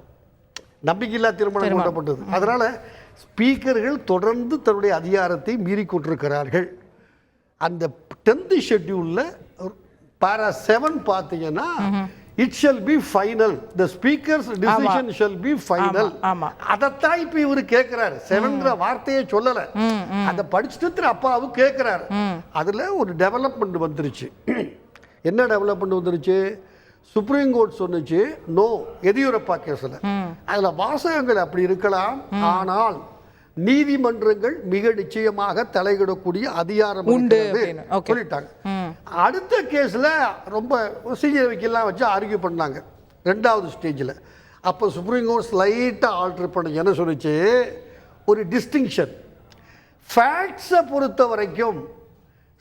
C: நம்பிக்கையில்லா திருமணம் கொண்டப்பட்டது. அதனால் ஸ்பீக்கர்கள் தொடர்ந்து தன்னுடைய அதிகாரத்தை மீறி கொண்டிருக்கிறார்கள். அந்த 10th ஷெட்யூலில் பாரா 7 பார்த்தீங்கன்னா, it shall B final, the speakers decision shall be final. அதைத்தான் இப்போ இவர் கேட்கிறாரு. 7ங்கிற வார்த்தையை சொல்லலை, அதை படிச்சுட்டு அப்பாவு கேட்கிறாரு. அதில் ஒரு டெவலப்மெண்ட் வந்துருச்சு. என்ன டெவலப்மெண்ட் வந்துருச்சு? சுப்ரீம் கோர்ட் சொன்னுச்சு நோ, எதியூரப்பா கேஸில். அதில் வாசகங்கள் அப்படி இருக்கலாம், ஆனால் நீதிமன்றங்கள் மிக நிச்சயமாக தலையிடக்கூடிய அதிகாரம் உண்டு சொல்லிட்டாங்க. அடுத்த கேஸில் ரொம்ப சீனியர்லாம் வச்சு ஆர்கியூ பண்ணாங்க 2வது ஸ்டேஜில். அப்போ சுப்ரீம் கோர்ட் ஸ்லைட்டாக ஆல்டர் பண்ண என்ன சொல்லிச்சு, ஒரு டிஸ்டிங்ஷன். ஃபேக்ட்ஸை பொறுத்த வரைக்கும்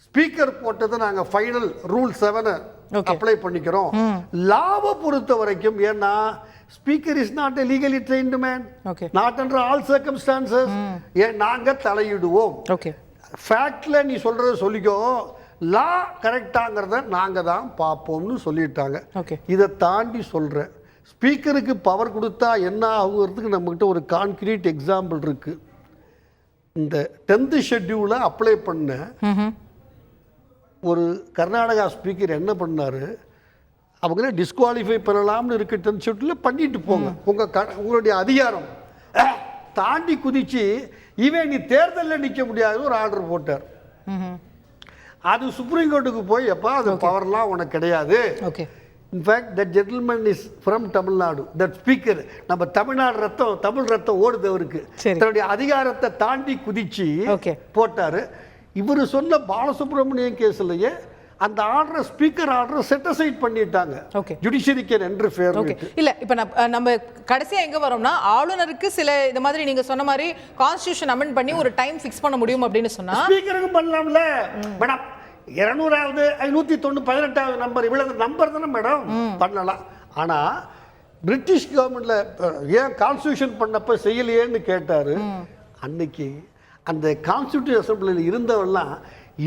C: ஸ்பீக்கர் போட்டதை நாங்கள் ஃபைனல் ரூல் 7 அப்ளை பண்ணிக்கிறோம். லாவை பொறுத்த வரைக்கும், ஏன்னா speaker is not a legally trained man, not under all circumstances, நாங்கள் தலையிடுவோம். ஃபேக்ட்ல நீ சொல்றத சொல்லிக்கோ, லா கரெக்டாங்கிறத நாங்கள் தான் பார்ப்போம்னு சொல்லிட்டாங்க. இதை தாண்டி சொல்கிறேன், ஸ்பீக்கருக்கு பவர் கொடுத்தா என்ன ஆகுங்கிறதுக்கு நம்மகிட்ட ஒரு கான்கிரீட் எக்ஸாம்பிள் இருக்கு. இந்த 10th ஷெட்யூலை அப்ளை பண்ண ஒரு கர்நாடகா ஸ்பீக்கர் என்ன பண்ணார், அவங்களே டிஸ்குவாலிஃபை பண்ணலாம்னு இருக்கு 10th ஷெட்யூலில், பண்ணிட்டு போங்க, உங்களுடைய அதிகாரம் தாண்டி குதிச்சு இவன் நீ தேர்தலில் நிற்க முடியாது ஒரு ஆர்டர் போட்டார். அது சுப்ரீம் கோர்ட்டுக்கு போய் எப்பா அது பவர்லாம் உனக்கு கிடையாது. In fact that gentleman is from Tamil Nadu, that speaker, நம்ம தமிழ்நாடு ரத்தம், தமிழ் ரத்தம் ஓடுதவருக்கு தன்னுடைய அதிகாரத்தை தாண்டி குதிச்சு போட்டாரு. இவர் சொன்ன பாலசுப்ரமணியம் கேஸ்லயே அந்த order, speaker order set aside பண்ணிட்டாங்க. Judiciary can interfere.
A: இல்ல, இப்ப நம்ம கடைசியா எங்க வரோம்னா, ஆளுநருக்கு சில இந்த மாதிரி நீங்க சொன்ன மாதிரி கான்ஸ்டிடியூஷன் அமெண்ட் பண்ணி ஒரு டைம் ஃபிக்ஸ் பண்ண முடியும் அப்படின்னு சொன்னா,
C: ஸ்பீக்கருக்கு பண்ணலாம்ல மேடம். 200வது 518வது நம்பர், இவ்வளவு நம்பர் தானே மேடம் பண்ணலாம். ஆனா பிரிட்டிஷ் கவர்மெண்ட்ல ஏன் கான்ஸ்டிடியூஷன் பண்ணப்ப செய்யலையேன்னு கேட்டாரு. அன்னைக்கு அந்த கான்ஸ்டிடியூஷன் அசம்பிளியில் இருந்தவெல்லாம்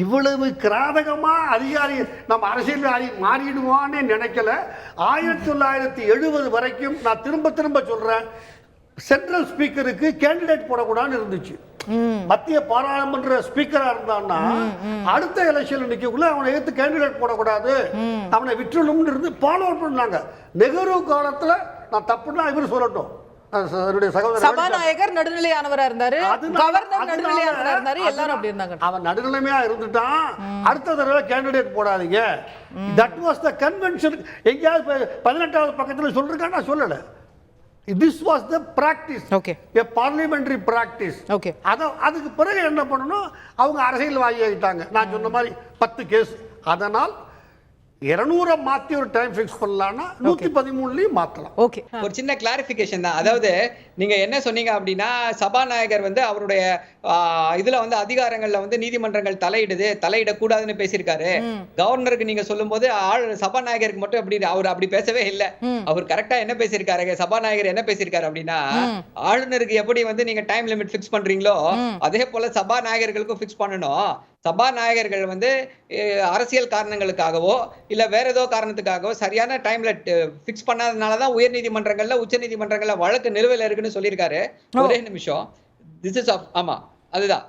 C: இவ்வளவு கிராதகமா அதிகாரி நம்ம அரசியல்வாதி மாறிடுவான்னு நினைக்கல. 1970 வரைக்கும் நான் திரும்ப திரும்ப சொல்றேன், சென்ட்ரல் ஸ்பீக்கருக்கு கேண்டிடேட் போடக்கூடாதுன்னு இருந்துச்சு. மத்திய பாராளுமன்ற ஸ்பீக்கரா இருந்தான்னா அடுத்த எலெக்ஷன்ல நிக்கக்குள்ள அவனை எடுத்து கேண்டிடேட் போடக்கூடாது, அவனை விட்டுணும்னு இருந்து ஃபாலோ பண்ணாங்க. நெஹ்ரு காலத்துல நான் தப்புன்னா இவர் சொல்லட்டும்,
A: சபாநாயகர் நடுநிலையானவரா இருந்தாரு, கவர்னர் நடுநிலையானவரா இருந்தாரு, எல்லாரும் அப்படி இருந்தாங்க.
C: அவன் நடுநிலைமையா இருந்துட்டான், அடுத்த தடவை கேண்டிடேட் போடாதீங்க. That was the convention. எங்கயாவது 18வது பக்கத்துல சொல்றேன், நான் சொல்லல. This was the practice, a parliamentary practice. அதுக்கு பிறகு என்ன பண்ணணும், அவங்க அரசியல்வாதி ஆகிட்டாங்க. நான் சொன்ன மாதிரி 10 கேஸ். அதனால் 200 மாத்தி ஒரு டைம் ஃபிக்ஸ் பண்ணலாம்னா 113லயும் மாத்தலாம்.
A: ஓகே,
B: ஒரு சின்ன கிளாரிபிகேஷன் தான். அதாவது நீங்க என்ன சொன்னீங்க அப்படின்னா, சபாநாயகர் வந்து அவருடைய இதுல வந்து அதிகாரங்கள்ல வந்து நீதிமன்றங்கள் தலையிடக்கூடாதுன்னு பேசியிருக்காரு. கவர்னருக்கு நீங்க சொல்லும் போது சபாநாயகருக்கு மட்டும் அவர் அப்படி பேசவே இல்லை. அவர் கரெக்டா என்ன பேசியிருக்காரு, சபாநாயகர் என்ன பேசியிருக்காரு அப்படின்னா, ஆளுநருக்கு எப்படி வந்து நீங்க டைம் லிமிட் ஃபிக்ஸ் பண்றீங்களோ அதே போல சபாநாயகர்களுக்கும் ஃபிக்ஸ் பண்ணணும். சபாநாயகர்கள் வந்து அரசியல் காரணங்களுக்காகவோ இல்ல வேற ஏதோ காரணத்துக்காகவோ சரியான டைம்ல ஃபிக்ஸ் பண்ணாதனாலதான் உயர் நீதிமன்றங்கள்ல உச்ச நீதிமன்றங்கள்ல வழக்கு நிலுவையில் இருக்குன்னு சொல்லியிருக்காரு. ஒரே நிமிஷம், திஸ் இஸ் ஆமா அதுதான்.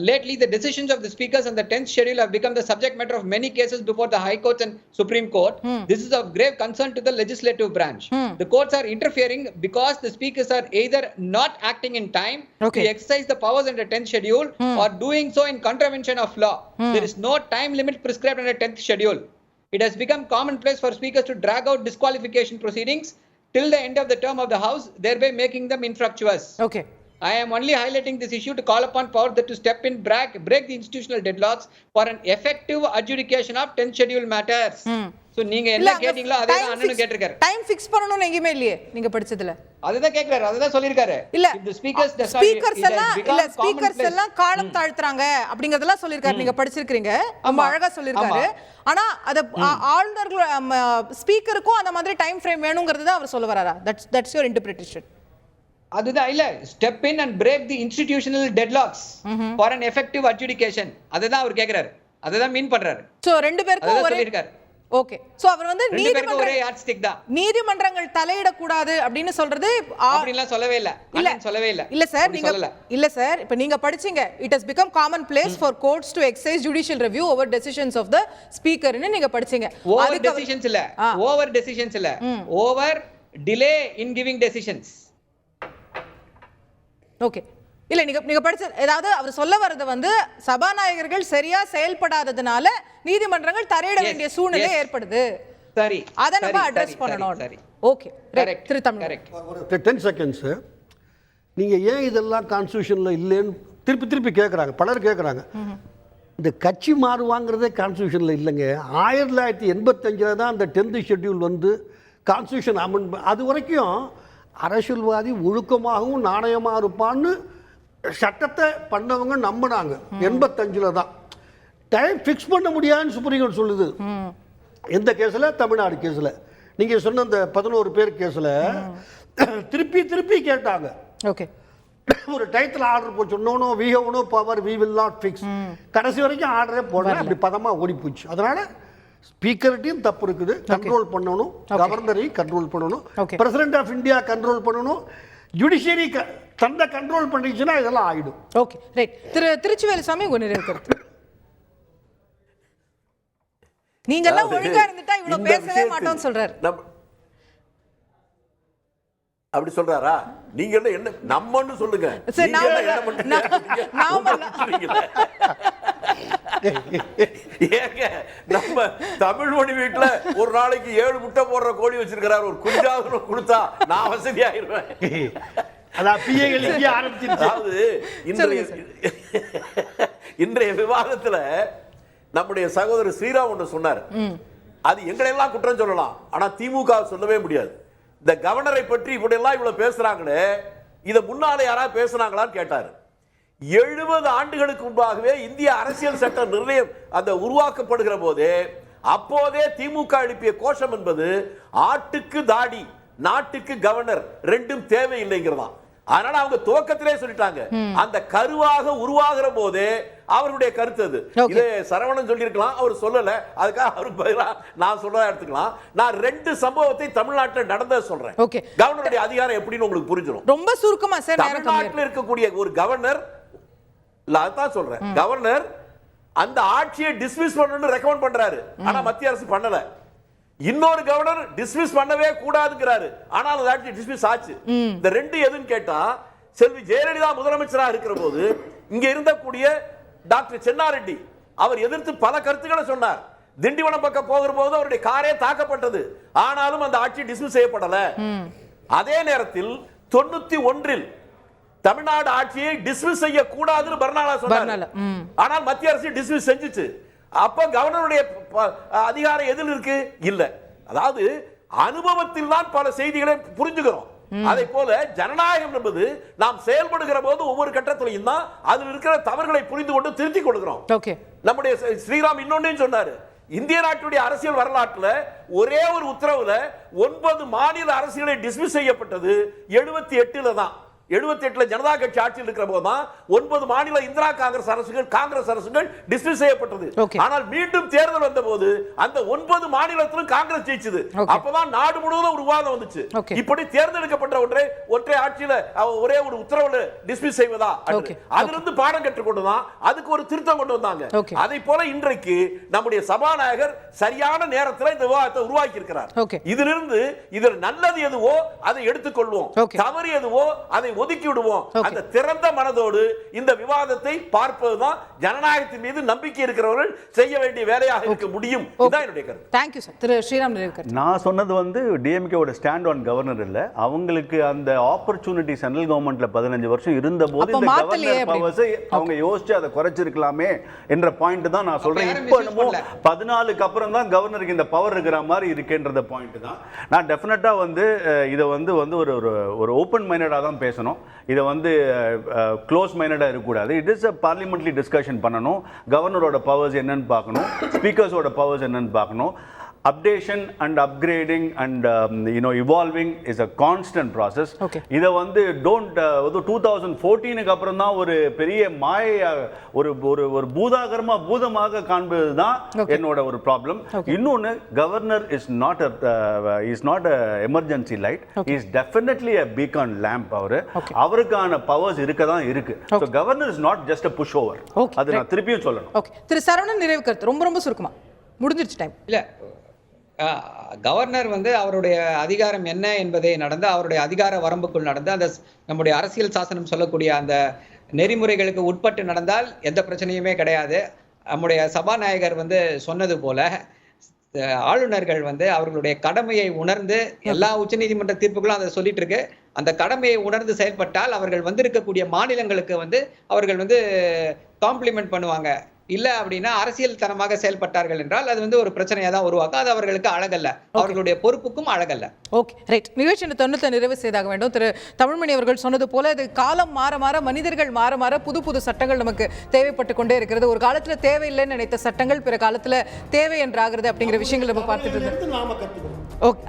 B: Lately, the decisions of the speakers on the 10th schedule have become the subject matter of many cases before the High Court and Supreme Court. This is of grave concern to the legislative branch. The courts are interfering because the speakers are either not acting in time to exercise the powers under 10th schedule or doing so in contravention of law. There is no time limit prescribed under 10th schedule. It has become commonplace for speakers to drag out disqualification proceedings till the end of the term of the House, thereby making them infructuous.
A: Okay.
B: I am only highlighting this issue to call upon power that to step in, break the institutional deadlocks for an effective adjudication of 10th schedule matters. So நீங்க என்ன கேட்டீங்களோ அதே தான் அண்ணனும் கேட்டிருக்காரு.
A: டைம் ஃபிக்ஸ் பண்ணனும் எங்கேயுமே இல்லையே நீங்க படிச்சதுல.
B: அதுதான் கேக்குறாரு, அதுதான் சொல்லிருக்காரு.
A: இல்ல
B: இந்த ஸ்பீக்கர்ஸ்
A: எல்லாம் காலம் தாழ்த்துறாங்க அப்படிங்கறதெல்லாம் சொல்லிருக்காரு. நீங்க படிச்சிருக்கீங்க, ரொம்ப அழகா சொல்லிருக்காரு. ஆனா அத ஆளுநர்கள் ஸ்பீக்கருக்கும் அந்த மாதிரி டைம் ஃப்ரேம் வேணும்ங்கிறது தான் அவர் சொல்ல வராரா? That's your interpretation.
B: அதுதான் இல்ல, step in and break the institutional deadlocks for an effective adjudication. அதுதான் அவர் கேக்குறாரு, அதுதான் மீன் பண்றாரு.
A: சோ ரெண்டு பேருக்கும் ஒரே
B: சொல்லிருக்காரு.
A: ஓகே, சோ அவர் வந்து நீதிமன்றங்கள் தலையிட கூடாது அப்படினு சொல்றது
B: அப்படிலாம் சொல்லவே இல்ல. சொல்லவே இல்ல.
A: இல்ல சார், நீங்க இல்ல சார், இப்போ நீங்க படிச்சீங்க it has become common place for courts to exercise judicial review over decisions of the speaker ன்னு நீங்க படிச்சீங்க.
B: ஓவர் டெசிஷன்ஸ் இல்ல, over delay in giving decisions.
A: Okay, இல்ல நீங்க படிச்ச ஏதாவது அவர் சொல்ல வரது வந்து சபாநாயகர்கள் சரியா செயல்படாததனால நீதிமன்றங்கள் தலையிட வேண்டிய சூழ்நிலை ஏற்படுது.
B: சரி,
A: அத நம்ம அட்ரஸ் பண்ணணும். Okay, correct. Thiru Tamil
B: correct.
C: ஒரு 10 செகண்ட்ஸ். நீங்க ஏன் இதெல்லாம் கான்ஸ்டிடியூஷன்ல இல்லைன்னு திருப்பி கேட்குறாங்க, பலர் கேட்குறாங்க. இந்த கட்சி மாறுவாங்கிறதே கான்ஸ்டியூஷனில் இல்லைங்க. 1985 தான் அந்த 10th ஷெட்யூல் வந்து கான்ஸ்டியூஷன் அமெண்ட்மெண்ட். அது வரைக்கும் அரசியல்வாதி ஒழுக்கமாகவும் நாணயமாக இருப்பான்னு சட்டத்தை பண்ணவங்க நம்பினாங்க. 85 தான் டைம் ஃபிக்ஸ் பண்ண முடியாதுன்னு சுப்ரீம் கோர்ட் சொல்லுது. எந்த கேஸில்? தமிழ்நாடு கேஸில். நீங்கள் சொன்ன அந்த 11 பேர் கேஸில் திருப்பி கேட்டாங்க.
A: ஓகே,
C: ஒரு டைத்தில் ஆர்டர் போச்சு, no we have no power, we will not fix. கடைசி வரைக்கும் ஆர்டரே போடல, அப்படி பதமாக ஓடி போச்சு. அதனால ஸ்பீக்கர்ட்டையும் தப்பு இருக்குது, கண்ட்ரோல் பண்ணணும். கவர்னரையும் கண்ட்ரோல் பண்ணணும், பிரசிடென்ட் ஆஃப் இந்தியா கண்ட்ரோல் பண்ணணும், ஜுடிஷியரி தன்னை கண்ட்ரோல் பண்ணிச்சுன்னா இதெல்லாம் ஆயிடும்.
A: Okay, right. திருச்சிவேலுசாமி உங்க நிறைவு கருத்து. நீங்க எல்லாம் ஒழுங்கா இருந்துட்டா இவ்வளவு பேசவே மாட்டோம்னு சொல்றாரு.
D: அப்படி சொல்றாரா? நீங்க என்ன நம்மன்னு சொல்லுங்க. ஏங்க நம்ம தமிழ் மொழி வீட்டுல ஒரு நாளைக்கு 7 முட்டை போடுற கோழி வச்சிருக்கிறாரு, ஒரு குஞ்சாவது கொடுத்தா நான் வசதி ஆயிருவேன். இன்றைய விவாதத்துல நம்முடைய சகோதரர் ஸ்ரீராம் ஒன்று சொன்னார். அது எங்களெல்லாம் குற்றம் சொல்லலாம், ஆனா திமுக சொல்லவே முடியாது. இந்த கவர்னரை பற்றி இப்படியெல்லாம் இவ்வளவு பேசுறாங்களே, இதை முன்னாலே யாராவது பேசுனாங்களான்னு கேட்டாரு. 70 ஆண்டுகளுக்கு முன்பாகவே இந்திய அரசியல் சட்ட நிர்ணயம் அந்த உருவாக்கப்படுகிற போதே அப்போதே திமுக எழுப்பிய கோஷம் என்பது ஆட்டுக்கு தாடி நாட்டுக்கு கவர்னர் ரெண்டும் தேவையில்லைங்கிறதா. அதனால அவங்க துவக்கத்திலே சொல்லிட்டாங்க. அந்த கருவாக உருவாகிற போதே அவருடைய கருத்து அது. இதே சரவணன் சொல்லியிருக்கலாம், அவர் சொல்லல, அதுக்காக அவருக்கு பதிலா நான் சொல்றதா எடுத்துக்கலாம். நான் 2 சம்பவத்தை தமிழ்நாட்டில் நடந்ததை சொல்றேன். கவர்னருடைய அதிகாரம் எப்படின்னு உங்களுக்கு புரிஞ்சிடும்.
A: ரொம்ப சுருக்கமா சார்.
D: தமிழ்நாட்டில் இருக்கக்கூடிய ஒரு கவர்னர், அதான் சொல்றேன், கவர்னர் அந்த ஆட்சியை டிஸ்மிஸ் பண்ணணும்னு ரெக்கமெண்ட் பண்றாரு, ஆனா மத்திய அரசு பண்ணல. இன்னொரு கவர்னர் டிஸ்மிஸ் பண்ணவே கூடாதுங்கிறாரு, ஆனால் அந்த ஆட்சி டிஸ்மிஸ் ஆச்சு. இந்த 2 எதுன்னு கேட்டா, செல்வி ஜெயலலிதா முதலமைச்சராக இருக்கிற போது இங்க இருந்தக்கூடிய டாக்டர் சென்னாரெட்டி அவர் எதிர்த்து பல கருத்துக்களை சொன்னார். திண்டிவனம் பக்கம் போகிற போது அவருடைய காரே தாக்கப்பட்டது, ஆனாலும் அந்த ஆட்சி டிஸ்மிஸ் செய்யப்படல. அதே நேரத்தில் 91 தமிழ்நாடு ஆட்சியை டிஸ்மிஸ் செய்ய கூடாதுன்னு பர்னாலா சொன்னார், ஆனால் மத்திய அரசு டிஸ்மிஸ் செஞ்சுச்சு. அப்ப கவர்னருடைய அதிகாரம் எதில் இருக்கு? இல்ல. அதாவது அனுபவத்தில் தான் பல செய்திகளை புரிஞ்சுக்கிறோம். அதை போல ஜனநாயகம் என்பது நாம் செயல்படுகிற போது ஒவ்வொரு கட்டத்திலையும் தான் அதில் இருக்கிற தவறுகளை புரிந்து கொண்டு திருத்திக் கொடுக்கிறோம். நம்முடைய ஸ்ரீராம் இன்னொன்னு சொன்னாரு, இந்திய நாட்டுடைய அரசியல் வரலாற்றுல ஒரே ஒரு உத்தரவுல 9 மாநில அரசுகளை டிஸ்மிஸ் செய்யப்பட்டது 78ல தான். 78ல ஜனதா கட்சி ஆட்சியில் இருக்கிற போதுதான் 9 மாநில இந்திரா காங்கிரஸ் அரசுகள் டிஸ்மிஸ் செய்யப்பட்டது. ஆனால் மீண்டும் தேர்தல் வந்த போது அந்த 9 மாநிலத்திலும் காங்கிரஸ் ஜெயிச்சது. அப்பதான் நாடு முழுவதும் ஒரு விவாதம் வந்துச்சு. இப்படி தேர்ந்தெடுக்கப்பட்ட ஒற்றை ஆட்சியில ஒரே ஒரு உத்தரவுல டிஸ்மிஸ் செய்வதா? அதிலிருந்து பாடம் கற்றுக்கொண்டுதான் அதுக்கு ஒரு திருத்தம் கொண்டு வந்தாங்க. அதை போல இன்றைக்கு நம்முடைய சபாநாயகர் சரியான நேரத்தில் இந்த விவாதத்தை உருவாக்கி இருக்கிறார். இதிலிருந்து இதில் நல்லது எதுவோ அதை எடுத்துக்கொள்வோம், தவறு எதுவோ அதை ஒதுக்கி விடுவோம். அந்த திறந்த மனதோடு இந்த விவாதத்தை பார்ப்பதுதான் ஜனநாயகத்தின் மீது நம்பிக்கை இருக்கிறவர்கள் செய்ய வேண்டிய வேலையாக இருக்க முடியும். இதுதான் என்னுடைய கருத்து.
A: Thank you sir. திரு ஸ்ரீராம்
E: நான் சொன்னது வந்து டிஎம்கேவோட ஸ்டாண்ட் ஆன் கவர்னர் இல்ல, அவங்களுக்கு அந்த ஆப்பர்ச்சுனிட்டி சென்ட்ரல் கவர்மெண்ட்ல 15 வருஷம் இருந்த போது இந்த கவர்னர் பவர்ஸை அவங்க யோசிச்சு அதை குறைச்சிருக்கலாமே என்ற பாயிண்ட் தான் நான் சொல்றேன். இப்போ என்னமோ 14க்கு அப்புறம் தான் கவர்னருக்கு இந்த பவர் இருக்கிற மாதிரி இருக்குன்ற பாயிண்ட் தான். நான் டெஃபினட்டா வந்து இதை வந்து ஒரு ஓப்பன் மைண்டடா தான் பேசணும். இதை வந்து க்ளோஸ் மைண்டடாக இருக்கக்கூடாது. இட் இஸ் அ பார்லிமெண்ட்லி டிஸ்கஷன் பண்ணணும். கவர்னரோட பவர்ஸ் என்னன்னு பார்க்கணும், ஸ்பீக்கர்ஸோட பவர்ஸ் என்னன்னு பார்க்கணும். Updation and upgrading and evolving is a constant process. இதை வந்து don't 2014க்கு அப்புறம் தான் ஒரு பெரிய மாயை ஒரு பூதமாக காண்பது தான் என்னோட ஒரு ப்ராப்ளம். இன்னொன்று, governor is not a emergency light. He is definitely a beacon lamp. அவருக்கான பவர்ஸ் இருக்க தான் இருக்கு. So governor is not just a pushover. அது நான் திருப்பியும் சொல்லணும்.
A: திரு சரவணன் நிறைவு கருத்து ரொம்ப சுருக்கமா முடிஞ்சிருச்சு டைம்.
B: இல்ல, கவர்னர் வந்து அவருடைய அதிகாரம் என்ன என்பதை நடந்து அவருடைய அதிகார வரம்புக்குள் நடந்து அந்த நம்முடைய அரசியல் சாசனம் சொல்லக்கூடிய அந்த நெறிமுறைகளுக்கு உட்பட்டு நடந்தால் எந்த பிரச்சனையுமே கிடையாது. நம்முடைய சபாநாயகர் வந்து சொன்னது போல ஆளுநர்கள் வந்து அவர்களுடைய கடமையை உணர்ந்து, எல்லா உச்சநீதிமன்ற தீர்ப்புகளும் அதை சொல்லிட்டு இருக்கு, அந்த கடமையை உணர்ந்து செயல்பட்டால் அவர்கள் வந்து இருக்கக்கூடிய மாநிலங்களுக்கு வந்து அவர்கள் வந்து காம்ப்ளிமெண்ட் பண்ணுவாங்க. இல்ல அப்படின்னா அரசியல் தனமாக செயல்பட்டார்கள் என்றால் அது வந்து ஒரு பிரச்சனையா தான் உருவாக்கும். அது அவர்களுக்கு அழகல்ல, அவர்களுடைய பொறுப்புக்கும் அழகல்ல.
A: Okay, right. நிகழ்ச்சி தொண்ணூத்தை நிறைவு செய்தாக வேண்டும். திரு தமிழ்மணி அவர்கள் சொன்னது போல இது காலம் மாற மனிதர்கள் மாற புது சட்டங்கள் நமக்கு தேவைப்பட்டு கொண்டே இருக்கிறது. ஒரு காலத்துல தேவையில்லைன்னு நினைத்த சட்டங்கள் பிற காலத்துல தேவை என்றாகிறது அப்படிங்கிற விஷயங்கள் நம்ம பார்த்துட்டு இருக்கோம். ஓகே,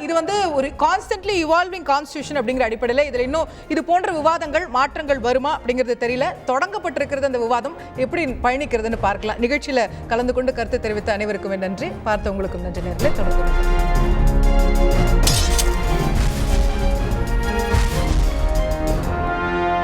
A: இது வந்து ஒரு கான்ஸ்டன்ட்லி இவால்விங் கான்ஸ்டிடியூஷன் அப்படிங்கிற அடிப்படையில் இதில் இன்னும் இது போன்ற விவாதங்கள் மாற்றங்கள் வருமா அப்படிங்கிறது தெரியல. தொடங்கப்பட்டிருக்கிறது அந்த விவாதம், எப்படி பயணிக்கிறதுன்னு பார்க்கலாம். நிகழ்ச்சியில் கலந்து கொண்டு கருத்து தெரிவித்த அனைவருக்கும் நன்றி, பார்த்தவங்களுக்கும் நன்றி. நேரத்தில் தொடர்ந்து